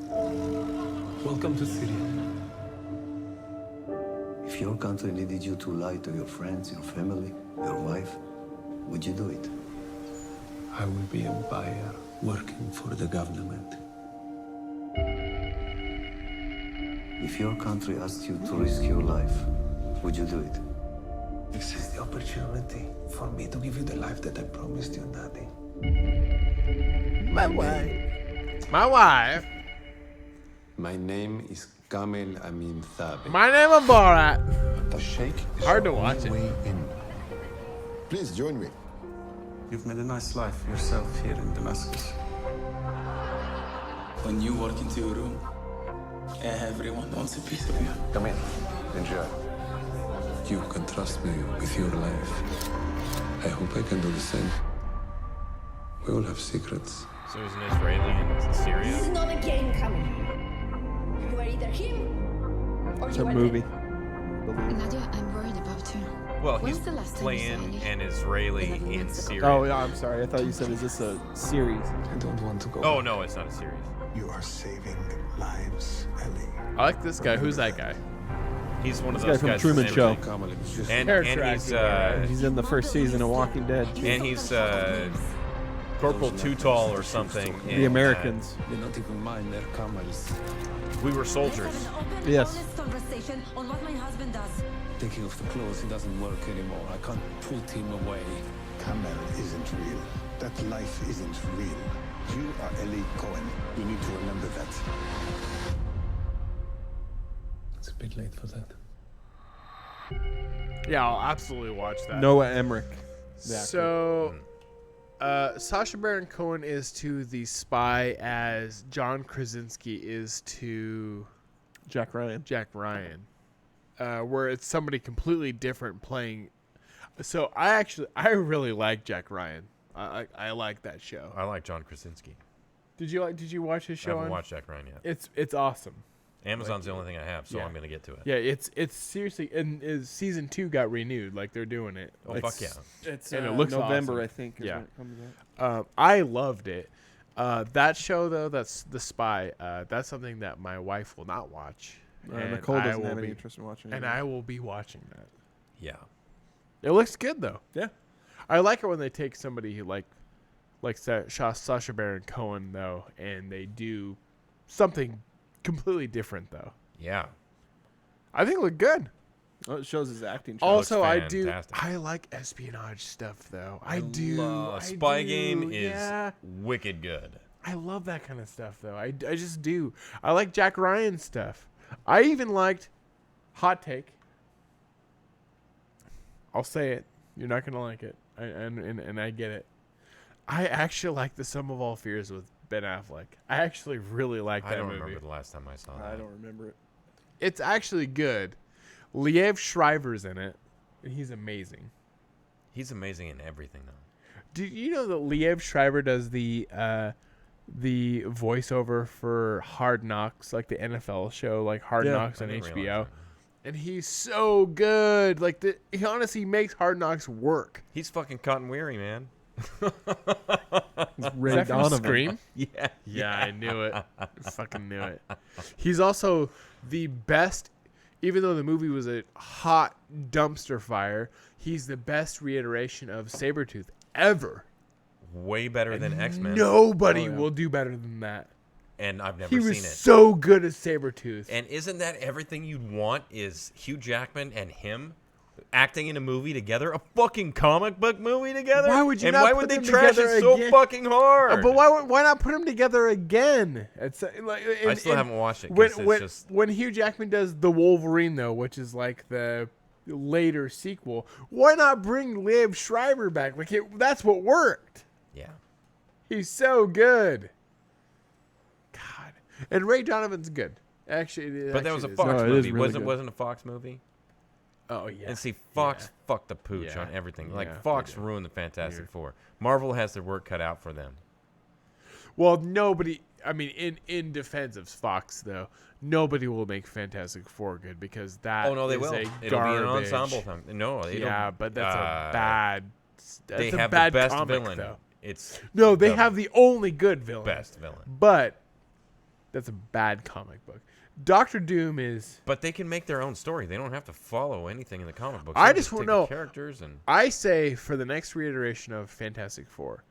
Welcome to Syria. If your country needed you to lie to your friends, your family, your wife, would you do it? I will be a buyer working for the government. If your country asked you to risk your life, would you do it? This is the opportunity for me to give you the life that I promised you, Daddy. My wife. My wife. My name is Kamel Amin Thabi. My name is Borat. The Sheikh is Hard to your watch only it. way in. Please join me. You've made a nice life for yourself here in Damascus. When you walk into a room, everyone wants a piece of you. Come in. Enjoy. You can trust me with your life. I hope I can do the same. We all have secrets. So he's an Israeli in Syria. This is not a game, Kamil. You are either him or It's you a are movie. Nadia, I'm worried about you. Well, When's he's the last time you saw playing Ellie? an Israeli 11 in months ago. Syria. Oh, yeah, I'm sorry. I thought you said, is this a series? I don't want to go. Oh, no, it's not a series. You are saving lives, Ellie. I like this guy. Who's that guy? He's one of This those guy from guys Truman from Show. Everything. Just And Character he's actor, He's in the first season of Walking Dead. Corporal Too Tall or something. The Americans. They're not even mine, they're Kamal's. We were soldiers. Yes. conversation on what my husband does. Taking off the clothes, he doesn't work anymore. I can't put him away. Kamel isn't real. That life isn't real. You are Ellie Cohen. You need to remember that. It's a bit late for that. Yeah, I'll absolutely watch that. Noah Emmerich. the actor. So, Sacha Baron Cohen is to the spy as John Krasinski is to Jack Ryan. Ryan, where it's somebody completely different playing. So I really like Jack Ryan. I like that show. I like John Krasinski. Did you watch his I show? haven't watched Jack Ryan yet. It's awesome. Amazon's the only thing I have, so Yeah. I'm going to get to it. Yeah, it's seriously, and season 2 got renewed. Like they're doing it. Oh, Like, fuck yeah. It's and it looks November, awesome. I think. Is Yeah. when it comes out. I loved it. That show though, that's The Spy. That's something that my wife will not watch. And Nicole I doesn't will have any be- interest in watching it. And I will be watching that. Yeah. It looks good though. Yeah. I like it when they take somebody who like Sacha Baron Cohen though, and they do something completely different though. Yeah. I think it looked good. Oh, it shows his acting. Also, looks I fantastic. like espionage stuff though. I do. Spy Game is Yeah. wicked good. I love that kind of stuff though. I just do. I like Jack Ryan stuff. I even liked Hot Take. I'll say it. You're not gonna like it, and I get it. I actually like The Sum of All Fears with Ben Affleck. I actually really like that I don't movie. remember the last time I saw that. I don't remember it. It's actually good. Liev Schreiber's in it, and he's amazing. He's amazing in everything, though. Do you know that Liev Schreiber does the voiceover for Hard Knocks, like the NFL show, like Hard Yeah. Knocks I on didn't HBO? realize And he's so good. Like he honestly makes Hard Knocks work. He's fucking Cotton Weary, man. Ray Is that from Donovan. Scream? Yeah. Yeah, I knew it. I fucking knew it. He's also the best, even though the movie was a hot dumpster fire, he's the best reiteration of Sabretooth ever. Way better than X-Men. Nobody will do better than that. And I've never He seen was it. so good as Sabretooth. And isn't that everything you'd want is Hugh Jackman and him acting in a movie together? A fucking comic book movie together? Why would you and not why put would they them trash together it so again? fucking hard? But why not put them together again? It's like I still haven't watched it. 'Cause When, it's when, just when Hugh Jackman does the Wolverine though, which is like the later sequel, why not bring Liev Schreiber back? Like that's what worked. yeah. He's so good. God, and Ray Donovan's good. Actually, But that was a actually Fox No, it is movie. really wasn't good. wasn't a Fox movie? Oh yeah. And see, Fox fucked the pooch Yeah. on everything. Yeah, Like they Fox do. ruined the Fantastic Weird. Four. Marvel has their work cut out for them. Well, nobody. I mean, in defense of Fox though, nobody will make Fantastic Four good because that. Oh no, they is will. a It'll be an garbage. ensemble thing. No, they Yeah, don't. but that's a bad. That's They a have bad the best comic, villain. though. It's No, they have the only good villain. best villain. But that's a bad comic book. Doctor Doom is. But they can make their own story. They don't have to follow anything in the comic books. I They just take want the to know characters and I say for the next reiteration of Fantastic Four,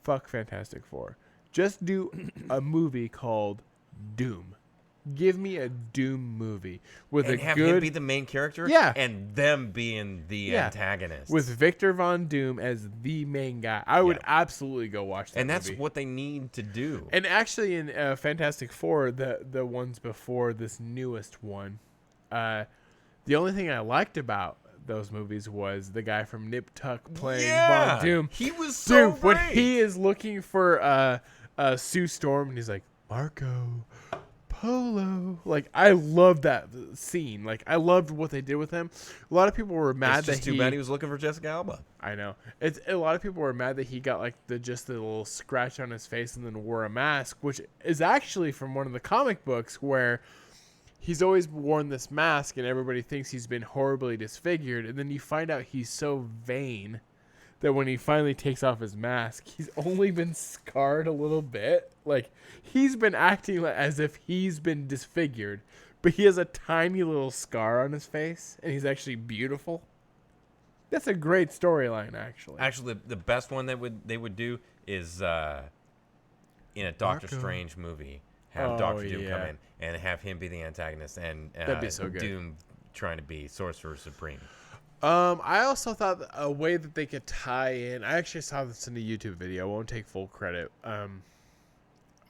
fuck Fantastic Four. Just do a movie called Doom. Give me a Doom movie with And a have good him be the main character, Yeah. and them being the antagonist. with Victor Von Doom as the main guy. I would absolutely go watch that and that's movie. what they need to do. And actually, in Fantastic Four, the ones before this newest one, the only thing I liked about those movies was the guy from Nip Tuck playing Von Doom. He was so Dude, when great. he is looking for Sue Storm, and he's like, Marco Polo. Like, I love that scene. Like, I loved what they did with him. A lot of people were mad It's just that too bad he was looking for Jessica Alba. I know. It's a lot of people were mad that he got like the little scratch on his face and then wore a mask, which is actually from one of the comic books where he's always worn this mask and everybody thinks he's been horribly disfigured, and then you find out he's so vain that when he finally takes off his mask, he's only been scarred a little bit. Like, he's been acting as if he's been disfigured, but he has a tiny little scar on his face, and he's actually beautiful. That's a great storyline, actually. Actually, the best one that they would do is in a Doctor Marco. Strange movie, have Oh, Doctor Doom come yeah. in and have him be the antagonist, and That'd be so good. Doom trying to be Sorcerer Supreme. I also thought a way that they could tie in. I actually saw this in a YouTube video. I won't take full credit.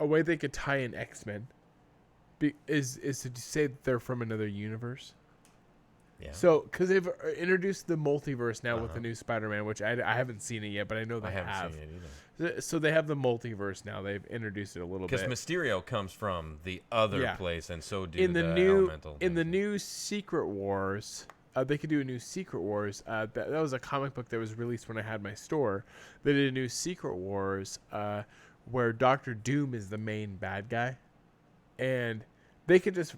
A way they could tie in X-Men is to say that they're from another universe. Yeah. So, because they've introduced the multiverse now with the new Spider-Man, which I haven't seen it yet, but I know they I haven't have. seen it either. So they have the multiverse now. They've introduced it a little Because bit. Mysterio comes from the other Yeah. place, and so do in the new Elemental. in the new Secret Wars. They could do a new Secret Wars. That was a comic book that was released when I had my store. They did a new Secret Wars where Doctor Doom is the main bad guy, and they could just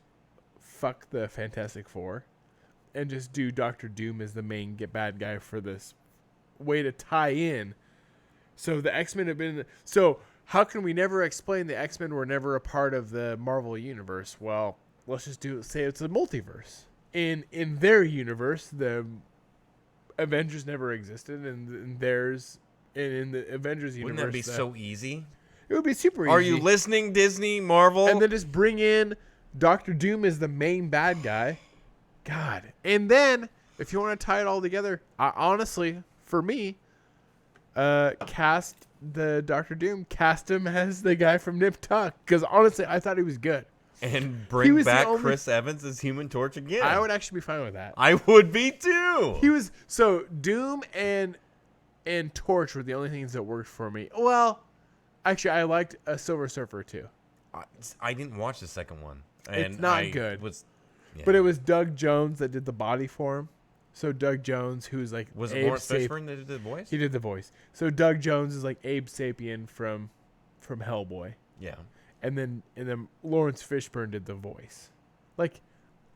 fuck the Fantastic Four and just do Doctor Doom as the main bad guy for this way to tie in. So the X-Men have been. So how can we never explain the X-Men were never a part of the Marvel universe? Well, let's just say it's a multiverse. In their universe, the Avengers never existed, and in theirs, and in the Avengers universe, Wouldn't that be so easy? It would be super easy. Are you listening, Disney, Marvel? And then just bring in Doctor Doom as the main bad guy. God. And then, if you want to tie it all together, honestly, for me, cast the Doctor Doom, cast him as the guy from Nip Tuck. Because honestly, I thought he was good. And He bring was the back only- Chris Evans as Human Torch again. I would actually be fine with that. I would be too. He was so Doom and Torch were the only things that worked for me. Well, actually, I liked a Silver Surfer too. I didn't watch the second one. It's And not I good. Yeah. But it was Doug Jones that did the body for him. So Doug Jones, who's like Was it Abe Lawrence Fishburne that did the voice? He did the voice. So Doug Jones is like Abe Sapien from Hellboy. Yeah. And then Lawrence Fishburne did the voice. Like,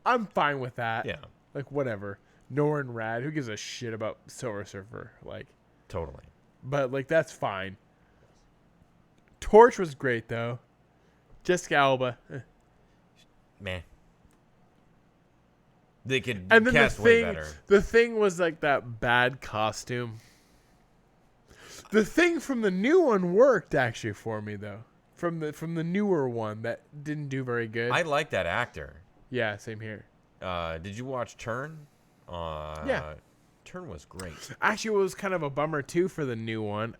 I'm fine with that. Yeah. Like, whatever. Norrin Rad, who gives a shit about Silver Surfer? Like, Totally. but like that's fine. Torch was great though. Jessica Alba. Man. They could And then cast way better. the thing was like that bad costume. The thing from the new one worked actually for me though. From the newer one that didn't do very good. I like that actor. Yeah, same here. Did you watch Turn? Yeah. Turn was great. Actually, it was kind of a bummer too for the new one.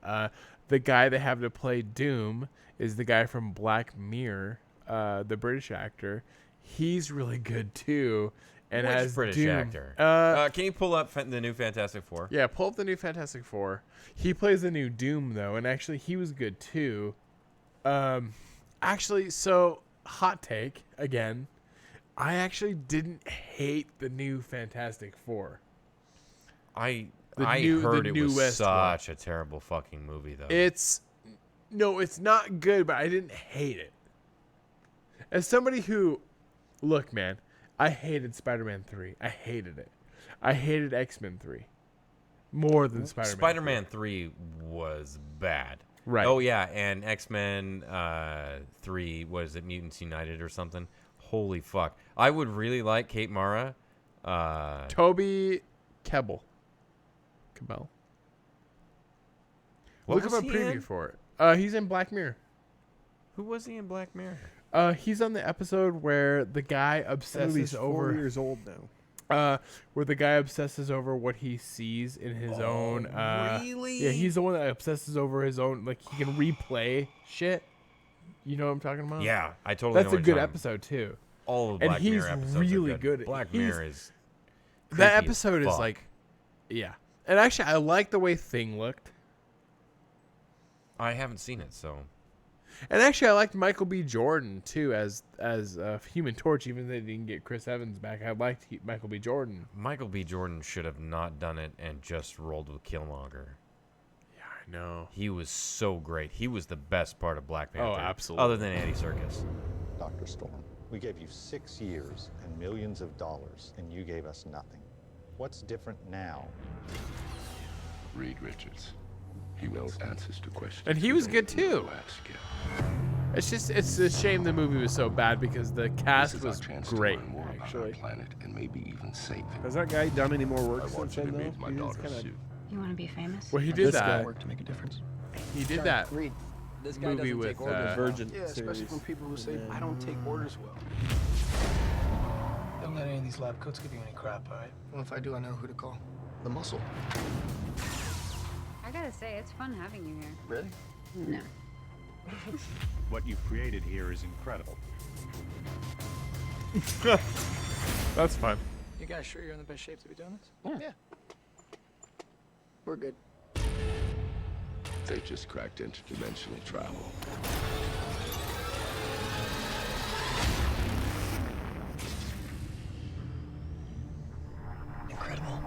The guy they have to play Doom is the guy from Black Mirror, the British actor. He's really good too. And Which as British Doom, actor? Can you pull up the new Fantastic Four? Yeah, pull up the new Fantastic Four. He plays the new Doom though, and actually he was good too. Actually, so hot take again. I actually didn't hate the new Fantastic Four. I The heard it was newest one. such a terrible fucking movie though. It's not good, but I didn't hate it. As somebody who, look, man, I hated Spider-Man 3. I hated it. I hated X-Men 3 more than Spider-Man. Spider-Man 3 was bad. Right. Oh yeah, and X-Men 3 was it Mutants United or something? Holy fuck! I would really like Kate Mara. Toby Kebbell. What Look was up a he preview in? for it. He's in Black Mirror. Who was he in Black Mirror? He's on the episode where the guy That obsesses movie's 4 over years old now. where the guy obsesses over what he sees in his own. really? Yeah, he's the one that obsesses over his own. Like he can replay shit. You know what I'm talking about? Yeah, I totally. That's know a what good you're talking- episode too. All of And Black he's Mirror episodes really are good. Black He's- Mirror is. That creepy as episode is fuck. like, yeah. And actually, I like the way Thing looked. I haven't seen it, so. And actually, I liked Michael B. Jordan too as Human Torch, even though they didn't get Chris Evans back. I liked Michael B. Jordan. Michael B. Jordan should have not done it and just rolled with Killmonger. Yeah, I know. He was so great. He was the best part of Black Panther. absolutely. Other than Andy Serkis. Dr. Storm, we gave you 6 years and millions of dollars, and you gave us nothing. What's different now? Reed Richards. He knows answers to questions. And he we was don't good know too. to ask yet. It's a shame the movie was so bad because the This cast is our was chance great. to learn more about our actually. planet and maybe even save it. Has that guy done any more work I since want you then, to though? meet my He's daughter's kinda- suit. You want to be famous? Well, he did This that. guy. Work to make a difference. He did that Reed, this guy movie doesn't with take orders. Virgin Yeah, especially series. from people who say I don't take orders well. Don't let any of these lab coats give you any crap, all right? Well, if I do, I know who to call. The muscle. I gotta say, it's fun having you here. Really? No. What you've created here is incredible. That's fun. You guys sure you're in the best shape to be doing this? Yeah. We're good. They just cracked interdimensional travel. Incredible.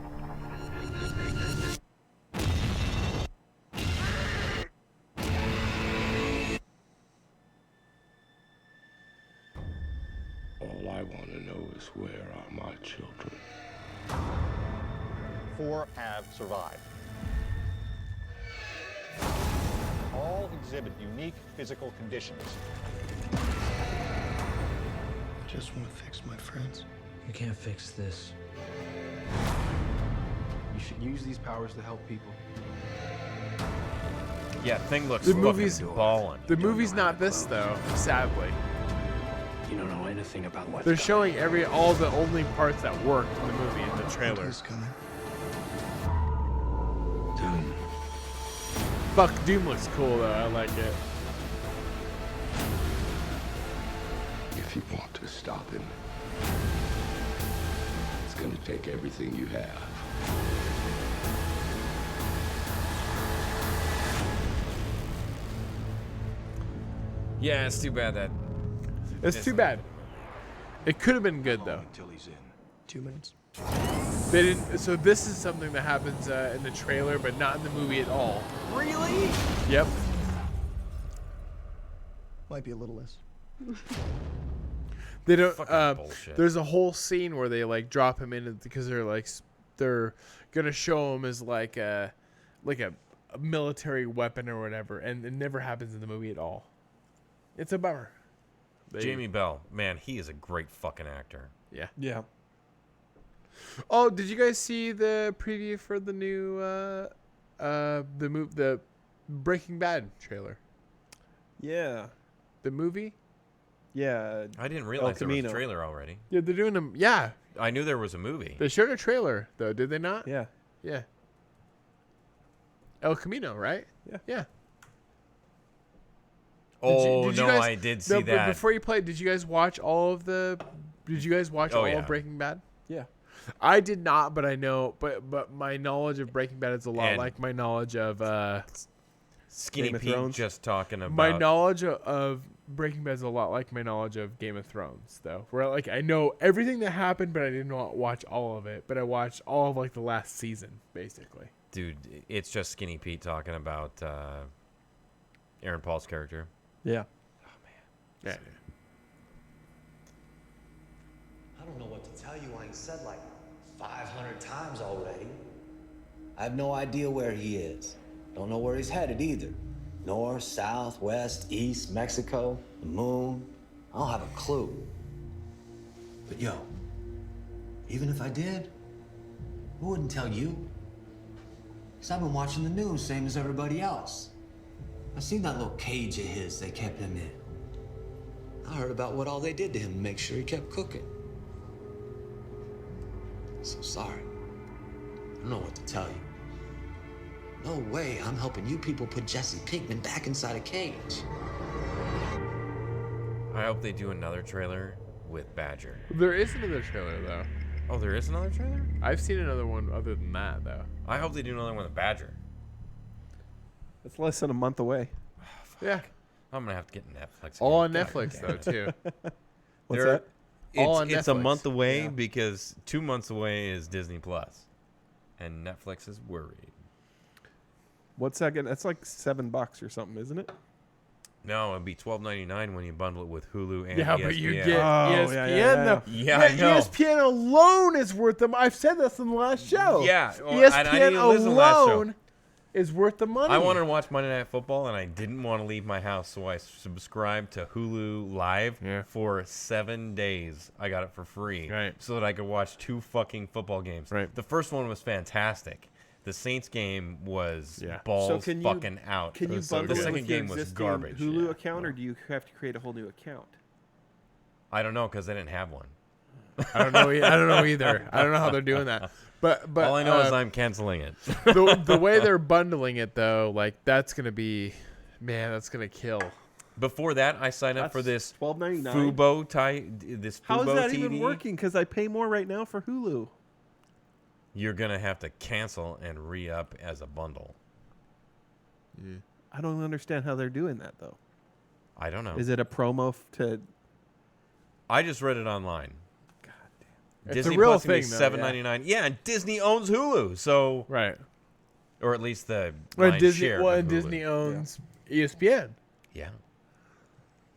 All I want to know is where are my children? 4 have survived. All exhibit unique physical conditions. I just want to fix my friends. You can't fix this. You should use these powers to help people. Yeah, Thing looks The fucking movie's ballin'. The movie's not this though, sadly. You don't know anything about what They're showing all the only parts that worked in the movie in the trailer. is coming. Doom. Fuck, Doom looks cool though. I like it. If you want to stop him, it's going to take everything you have. Yeah, it's too bad that. It's too bad. It could have been good though. Until he's in. 2 minutes. They didn't. So this is something that happens in the trailer, but not in the movie at all. Really? Yep. Might be a little less. They don't. Fucking bullshit. There's a whole scene where they like drop him in because they're gonna show him as like a military weapon or whatever, and it never happens in the movie at all. It's a bummer. Jamie Bell, man, he is a great fucking actor. Yeah. Yeah. Oh, did you guys see the preview for the new the Breaking Bad trailer? Yeah. The movie? Yeah. I didn't realize there was a Camino. trailer already. Yeah, they're doing them. Yeah, I knew there was a movie. they showed a trailer though, did they not? Yeah. Yeah. El Camino, right? Yeah. Yeah. Oh, Did you no, guys- I did see no, but that. before you play, did you guys watch all of the? Did you guys watch Oh, all yeah. of Breaking Bad? Yeah. I did not, but I know. But my knowledge of Breaking Bad is a lot And- like my knowledge of. Skinny Game of Pete Thrones? just talking about. My knowledge of Breaking Bad is a lot like my knowledge of Game of Thrones, though. Where like I know everything that happened, but I did not watch all of it. But I watched all of like the last season, basically. Dude, it's just Skinny Pete talking about Aaron Paul's character. Yeah. Yeah. I don't know what to tell you. I ain't said like 500 times already. I have no idea where he is. Don't know where he's headed either. North, south, west, east, Mexico, the moon. I don't have a clue. But yo, even if I did, I wouldn't tell you. Because I've been watching the news, same as everybody else. I seen that little cage of his they kept him in. I heard about what all they did to him to make sure he kept cooking. So sorry. I don't know what to tell you. No way I'm helping you people put Jesse Pinkman back inside a cage. I hope they do another trailer with Badger. There is another trailer though. Oh, there is another trailer? I've seen another one other than that though. I hope they do another one with Badger. It's less than a month away. Yeah. I'm gonna have to get Netflix. All on again. Netflix God though damn it. too. What's They're- that? All on It's a Netflix. month away Yeah. because 2 months away is Disney Plus, and Netflix is worried. What's that? That's like $7 or something, isn't it? No, it'd be $12.99 when you bundle it with Hulu and Yeah, ESPN. but you get Oh, ESPN yeah. though. Yeah, I know. ESPN alone is worth them. I've said this in the last show. Yeah, well, ESPN I didn't even listen to the last show. alone is worth the money. I wanted to watch Monday Night Football, and I didn't want to leave my house, so I subscribed to Hulu Live for 7 days. I got it for free, so that I could watch 2 fucking football games. Right. The first one was fantastic. The Saints game was balls fucking out. Can you The bundle it second with your game was existing garbage. Hulu account, or do you have to create a whole new account? I don't know because I didn't have one. I don't know. I don't know either. I don't know how they're doing that. But all I know is I'm canceling it. the way they're bundling it though, like that's gonna be, man, that's gonna kill. Before that, I signed up for this $12.99. Fubo This Fubo How is that TV. even working? Because I pay more right now for Hulu. You're gonna have to cancel and re-up as a bundle. I don't understand how they're doing that though. I don't know. Is it a promo to? I just read it online. God damn. It's a Disney real Plus thing, is though, $7.99. Yeah, and Disney owns Hulu, so right, or at least the Well, lion's Disney, share well, of and Hulu. Disney owns ESPN. Yeah.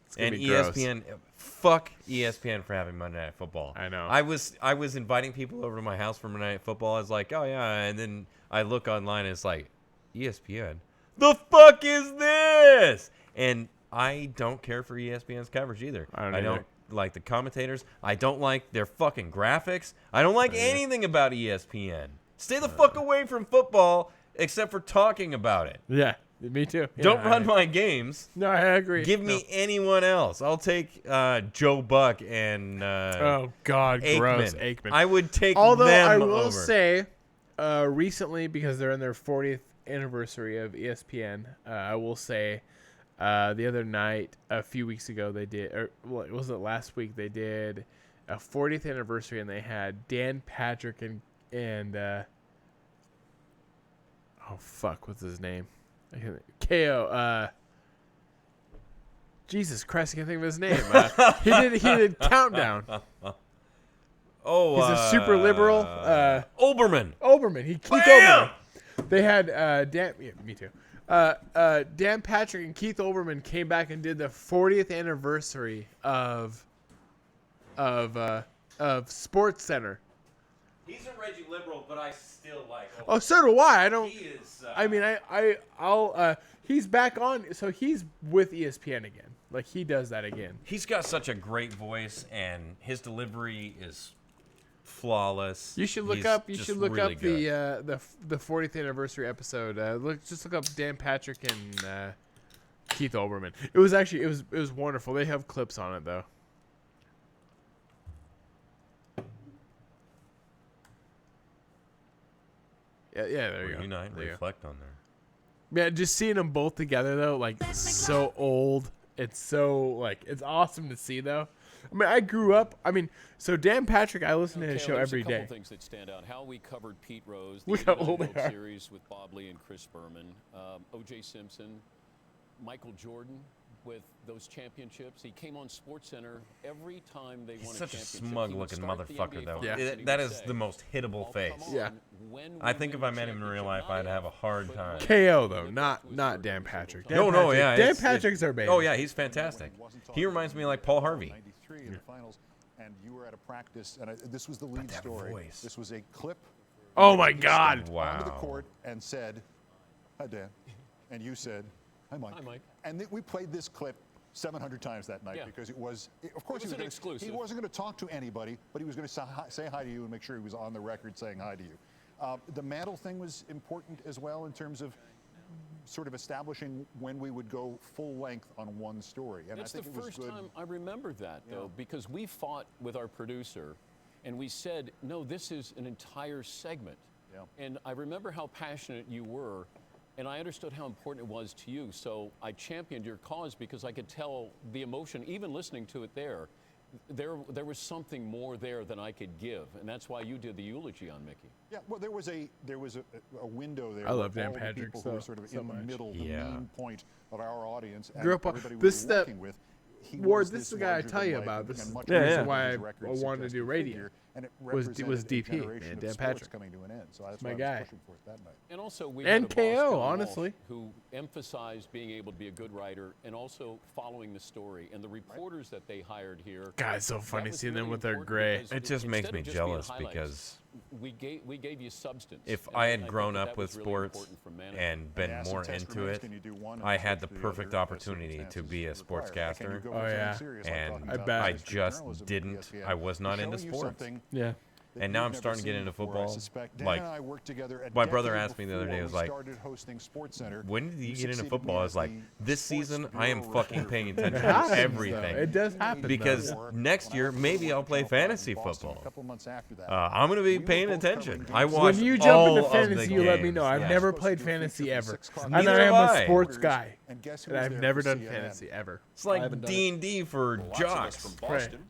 It's gonna And be gross. ESPN, fuck ESPN for having Monday Night Football. I know. I was inviting people over to my house for Monday Night Football. I was like, oh yeah, and then I look online and it's like, ESPN. The fuck is this? And I don't care for ESPN's coverage either. I don't I don't either. like the commentators. I don't like their fucking graphics. I don't like anything about ESPN. Stay the fuck away from football except for talking about it. Yeah, me too. Yeah, Don't run my games. No, I agree. Give me anyone else. I'll take Joe Buck and Oh God, Aikman. gross, Aikman. I would take Although them I will over. say, recently because they're in their 40th anniversary of ESPN, I will say, the other night, a few weeks ago, they did, or was it last week? They did a 40th anniversary, and they had Dan Patrick and oh fuck, what's his name? KO. Jesus Christ, I can't think of his name. He did Countdown. Oh, he's a super liberal. Olbermann. Keith Olbermann. They had Dan. Yeah, me too. Dan Patrick and Keith Olbermann came back and did the 40th anniversary of Sports Center. He's a Reggie liberal, but I still like. Oh, so do I. I don't. He is. I mean, I'll. He's back on. So he's with ESPN again. Like he does that again. He's got such a great voice, and his delivery is flawless. You should look He's up. You just should look really up good. the 40th anniversary episode. Just look up Dan Patrick and Keith Olbermann. It was wonderful. They have clips on it though. Yeah, there you go. Reunite, There you go. reflect on there. Yeah, just seeing them both together though, like so old. It's so like it's awesome to see though. I mean, I grew up. I mean, so Dan Patrick, I listen to his show every There's a day. couple things that stand out. How we covered Pete Rose, the Look how old World they are. Series with Bob Lee and Chris Berman, O.J. Simpson, Michael Jordan with those championships. He came on SportsCenter every time they He's won such a a championship. smug-looking He would start the motherfucker, NBA though. Finals, and he That would is say, the most hittable "Oh, face. come Yeah. on, when I we think if win I the met him in real life, championship, I'd have a hard time. KO though, not Dan Patrick. Dan No, Patrick, yeah. Dan it's- Patrick's our baby. Oh yeah, he's fantastic. He reminds me like Paul Harvey. 93 in the finals, and you were at a practice, and this was the lead story. voice. This was a clip. Oh my He God! stepped Wow. Onto the court and said, "Hi, Dan," and you said, "Hi, Mike." Hi, Mike. And we played this clip 700 times that night Yeah. because it was, of course, It was he an was exclusive. He wasn't going to talk to anybody, but he was going to say hi to you and make sure he was on the record saying hi to you. The mantle thing was important as well in terms of sort of establishing when we would go full length on one story. And That's I think the it was first good. time I remember that, though, because we fought with our producer, and we said, no, this is an entire segment. Yeah. And I remember how passionate you were, and I understood how important it was to you. So I championed your cause because I could tell the emotion, even listening to it there. There was something more there than I could give, and that's why you did the eulogy on Mickey. Yeah, well, there was a window there. I love where Dan all Patrick the people who were so- sort of so in the much. middle, the main point of our audience, and Grew up on everybody we this. were That working with. He Ward, was this is the guy I larger tell than you life about. This and is much the bigger reason than why his I record wanted to suggested do radio. figure, and it was represented a DP, generation man, of Dan sports Patrick. coming to an end. So that's My why I guy. was pushing for it that night. And also we And had a boss, KO, Kelly Walsh, honestly. who emphasized being able to be a good writer and also following the story. And the reporters that they hired here. God, it's so that funny was seeing them really with their important gray. because It just makes instead me of just being jealous highlights, because we gave you substance. if And I had think grown that up was with really sports important from management. and been acid more test into remains, it, can you do one and I had the switch to the perfect other if opportunity to circumstances be a require? Can you sportscaster. go Oh, for something yeah. serious like And talking I about bet. I history just journalism with didn't. ESPN? I was not We're into showing you sports. something Yeah. that And now you've I'm never starting to get seen into before, I football. suspect. Dan Like, and I worked together a my brother decade asked me the other day, before was we like, started hosting SportsCenter. When did you get into succeeded football? me I was as like, the this sports season I am bureau fucking reporter paying for attention It to happens, everything. though. It does happen, Because though. next year maybe I'll play fantasy Boston, football. A couple months after that. I'm gonna be We were paying both attention. covering I games. watched When you all jump into of the fantasy, you let me games. know. I've Yeah. never Supposed to played do a feature fantasy from ever, 6 o'clock and Neither I am have a I. sports guy. And guess who And was I've there never for done CNN? fantasy ever. It's like haven't done it. D&D for Lots of us jocks. from Right. Boston.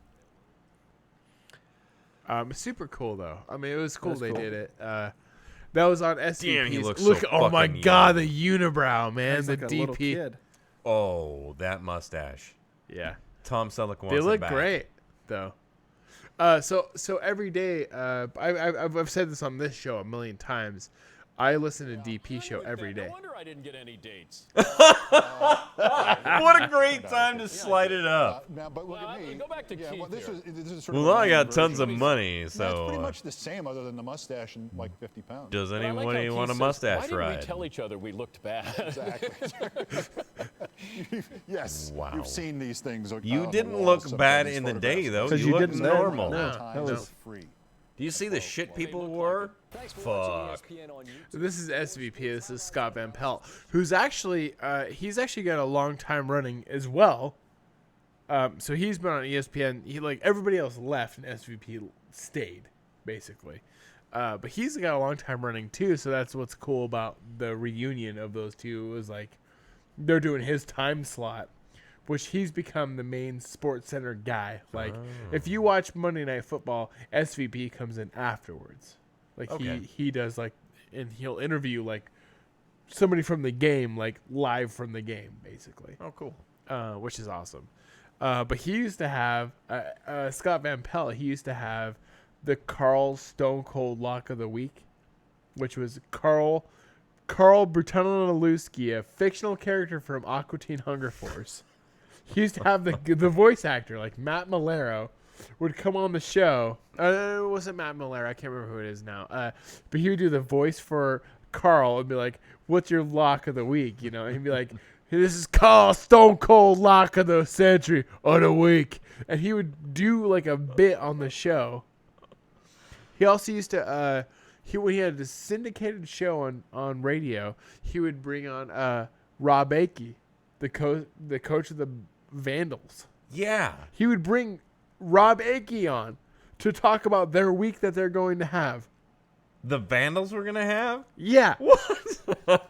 Super cool though. I mean, it was cool That's they cool. did it. That was on SVPs. Damn, he looks Look, so oh my fucking god, young. the unibrow, man, He's the like a DP. little kid. Oh, that mustache. Yeah, Tom Selleck wants they it look back. great though. So every day, I've said this on this show a million times. I listen to DP show every day. No wonder I didn't get any dates. What a great time to slide it up. Now, but look at me. Go back to Keith well, this here. is sort of Well, a I got lame tons version. of money, That's so pretty much the same, other than the mustache and like 50 pounds. does But I like anybody how want a Keith says, mustache Why didn't ride? we tell each other we looked bad? Exactly. Yes. Wow. You've seen these things. You on didn't the wall look sometimes, bad these in the day, photographs. though. 'Cause You you looked didn't then. normal. No. Time that is was- free. Do you see the shit people wore? Fuck. So this is SVP. This is Scott Van Pelt, who's actually he's actually got a long time running as well. So he's been on ESPN. He like everybody else left and SVP stayed basically, but he's got a long time running too. So that's what's cool about the reunion of those two. It was like they're doing his time slot, which he's become the main Sports Center guy. Like if you watch Monday Night Football, SVP comes in afterwards. Like Okay. he does like, and he'll interview like somebody from the game, like live from the game, basically. Oh, cool. Which is awesome. But he used to have Scott Van Pelt. He used to have the Carl Stone Cold Lock of the Week, which was Carl Brutanowski, a fictional character from Aqua Teen Hunger Force. He used to have the voice actor like Matt Malero would come on the show. It wasn't Matt Malero. I can't remember who it is now. But he would do the voice for Carl and be like, "What's your lock of the week?" You know, and he'd be like, "Hey, this is Carl Stone Cold Lock of the Century or the Week," and he would do like a bit on the show. He also used to when he had a syndicated show on radio, he would bring on Rob Akey, the coach of the Vandals. Yeah. He would bring Rob Akey on to talk about their week that they're going to have. The Vandals were gonna have? Yeah. What?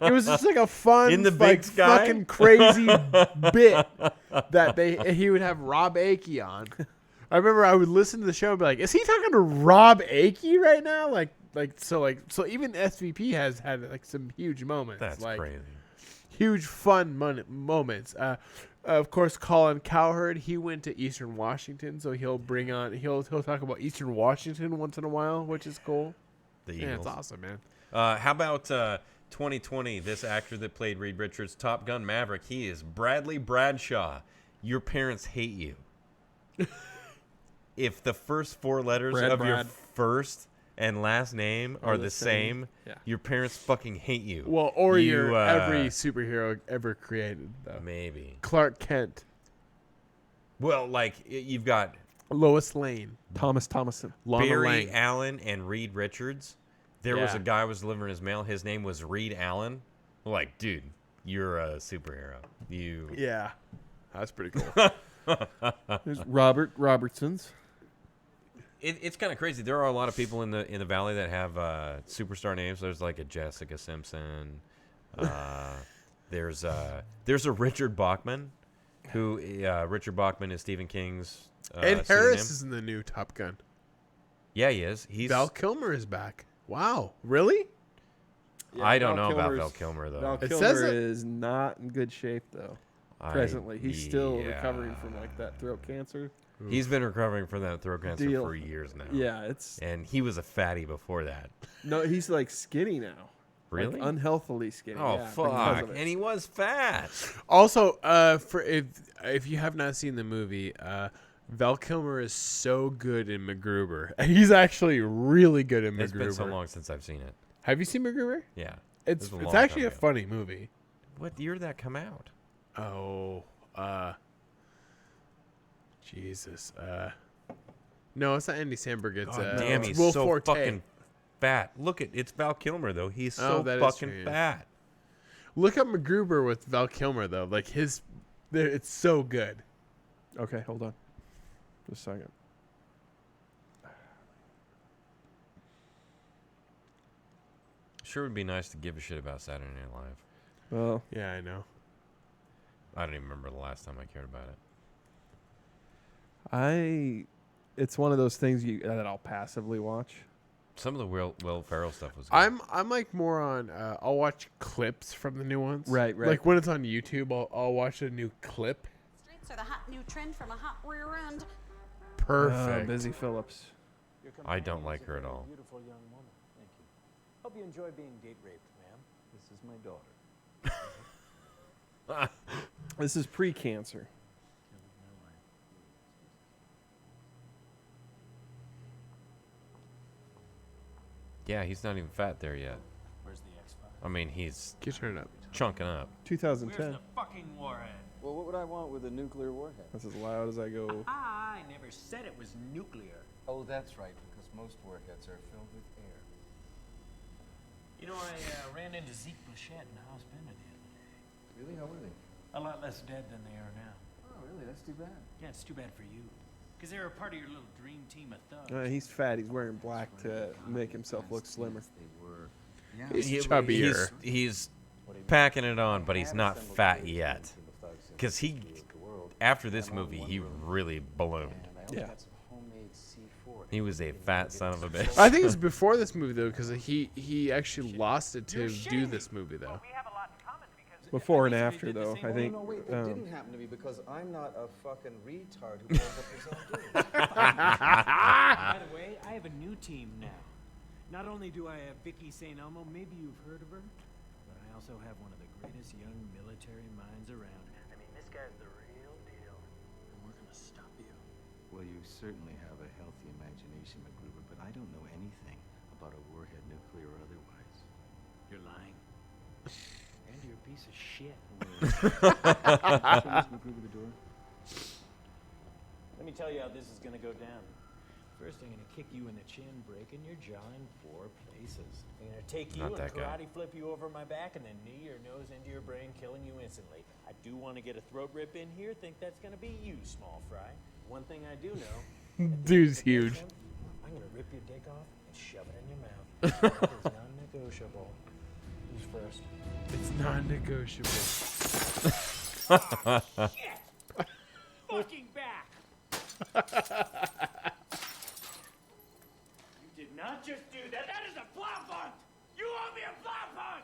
It was just like a fun, In the like, big sky? fucking crazy bit that he would have Rob Akey on. I remember I would listen to the show and be like, "Is he talking to Rob Akey right now?" So even SVP has had like some huge moments. That's like, crazy. Huge fun moments. Of course, Colin Cowherd, he went to Eastern Washington, so he'll talk about Eastern Washington once in a while, which is cool. The Yeah, it's Eagles. awesome, man. How about 2020? This actor that played Reed Richards, Top Gun Maverick, he is Bradley Bradshaw. Your parents hate you. If the first four letters of your Brad. first and last name are the same, Yeah. your parents fucking hate you. Well, or You, you're every superhero ever created, though. Maybe. Clark Kent, Well, like you've got Lois Lane, Thomas Thomason. Lana Barry Lang. Allen and Reed Richards. There was Yeah. a guy who was delivering his mail. His name was Reed Allen. Like, dude, you're a superhero. You. Yeah, that's pretty cool. There's Robert Robertson's. It's kind of crazy. There are a lot of people in the valley that have superstar names. There's like a Jessica Simpson. There's a Richard Bachman, who Richard Bachman is Stephen King's. Ed pseudonym. Harris is in the new Top Gun. Yeah, he is. He's Val Kilmer is back. Wow, really? Yeah, I don't Val know about Kilmer's- Val Kilmer though. Val It Kilmer says it- is not in good shape though. Presently, he's still recovering from like that throat cancer. He's been recovering from that throat cancer Deal. for years now. Yeah, it's and he was a fatty before that. no, he's like skinny now. Really? Like, unhealthily skinny. Oh yeah, because fuck! of it. And he was fat. Also, for if you have not seen the movie, Val Kilmer is so good in MacGruber. He's actually really good in MacGruber. It's been so long since I've seen it. Have you seen MacGruber? Yeah, It's This was a long actually time a ago. funny movie. What year did that come out? Oh, Jesus. No, it's not Andy Samberg. It's God damn, it's he's Will so Forte. fucking fat. Look at it's Val Kilmer though. He's so that is fucking true, yeah. fat. Look up MacGruber with Val Kilmer though. Like it's so good. Okay, hold on, just a second. Sure would be nice to give a shit about Saturday Night Live. Well, Yeah, I know. I don't even remember the last time I cared about it. It's one of those things that I'll passively watch. Some of the Will Ferrell stuff was good. I'm like more on. I'll watch clips from the new ones. Right. Like when it's on YouTube, I'll watch a new clip. Streets are the hot new trend from a hot rear end. Perfect. Busy Phillips. I don't like her at all. Beautiful young woman. Thank you. Hope you enjoy being date raped, ma'am. This is my daughter. This is pre-cancer. Yeah, he's not even fat there yet. Where's the X-Files? I mean, he's Get turned up. chunking up. 2010. fucking warhead? Well, what would I want with a nuclear warhead? That's as loud as I go. I never said it was nuclear. Oh, that's right, because most warheads are filled with air. You know, I ran into Zeke Bouchette and House Bender the other day. Really? How were they? A lot less dead than they are now. Oh, really? That's too bad. Yeah, it's too bad for you. Because they were a part of your little dream team of thugs. He's fat. He's wearing black to make himself look slimmer. They were. He's chubbier. He's packing it on, but he's not fat yet. Because after this movie, he really ballooned. Yeah. He was a fat son of a bitch. I think it's before this movie though, because he actually lost it to do this movie though. Before and after, though, I think. No, wait, it didn't happen to me because I'm not a fucking retard who blows up his own dude. By the way, I have a new team now. Not only do I have Vicky St. Elmo, maybe you've heard of her, but I also have one of the greatest young military minds around. I mean, this guy's the real deal. And we're gonna stop you. Well, you certainly have a healthy imagination, MacGruber, but I don't know anything about a warhead, nuclear or otherwise. You're lying. And you're a piece of shit. MacGruber, the door. Let me tell you how this is gonna go down. First, I'm gonna kick you in the chin, breaking your jaw in 4 places. I'm gonna take you Not and that guy. karate flip you over my back, and then knee your nose into your brain, killing you instantly. I do want to get a throat rip in here. Think that's gonna be you, small fry. One thing I do know. Dude's huge. I'm gonna rip your dick off and shove it in your mouth. It's non-negotiable. Who's first? It's non-negotiable. Shit! Fucking back! You did not just do that. That is a flop hunt! You owe me a flop hunt!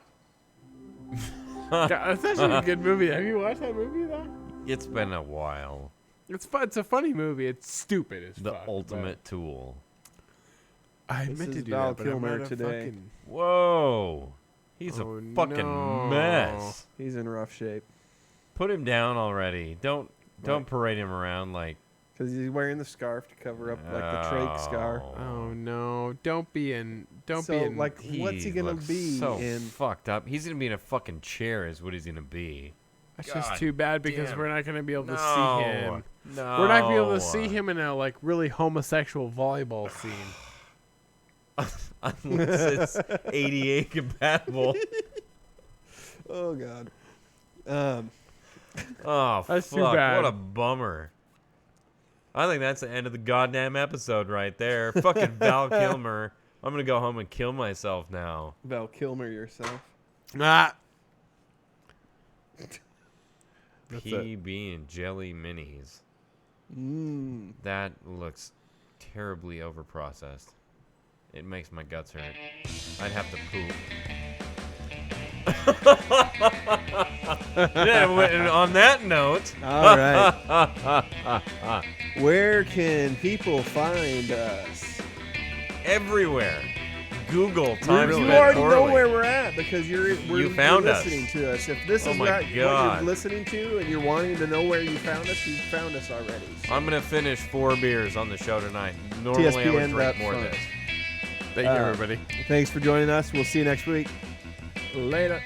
Yeah, that's actually a good movie. Have you watched that movie though? It's been a while. It's fun. It's a funny movie. It's stupid as The fuck. ultimate tool. I This meant to is do Val that, but I'm Kilmer not a today. fucking- Whoa. He's Oh, a fucking no. mess. He's in rough shape. Put him down already. Don't parade him around like. Because he's wearing the scarf to cover up like the trach scar. Oh no! Don't be in. Don't So, be in. like, what's he gonna looks be so in? fucked up. He's gonna be in a fucking chair. Is what he's gonna be. That's God just too bad because damn. we're not gonna be able to No. see him. No. We're not gonna be able to see him in a like really homosexual volleyball scene. Unless it's 88 compatible. Oh God. Oh, That's fuck. too bad. What a bummer. I think that's the end of the goddamn episode right there. Fucking Val Kilmer. I'm going to go home and kill myself now. Val Kilmer yourself. Ah. PB and jelly minis. That looks terribly overprocessed. It makes my guts hurt. I'd have to poop. Yeah, and on that note. All right. Where can people find us? Everywhere. Google Times You Spent already know Poorly. where we're at because you're found us. listening to us. If this Oh is my not what God. you're listening to and you're wanting to know where you found us, you found us already. I'm going to finish 4 beers on the show tonight. Normally I would drink more of this. Thank you, everybody. Thanks for joining us. We'll see you next week. Later.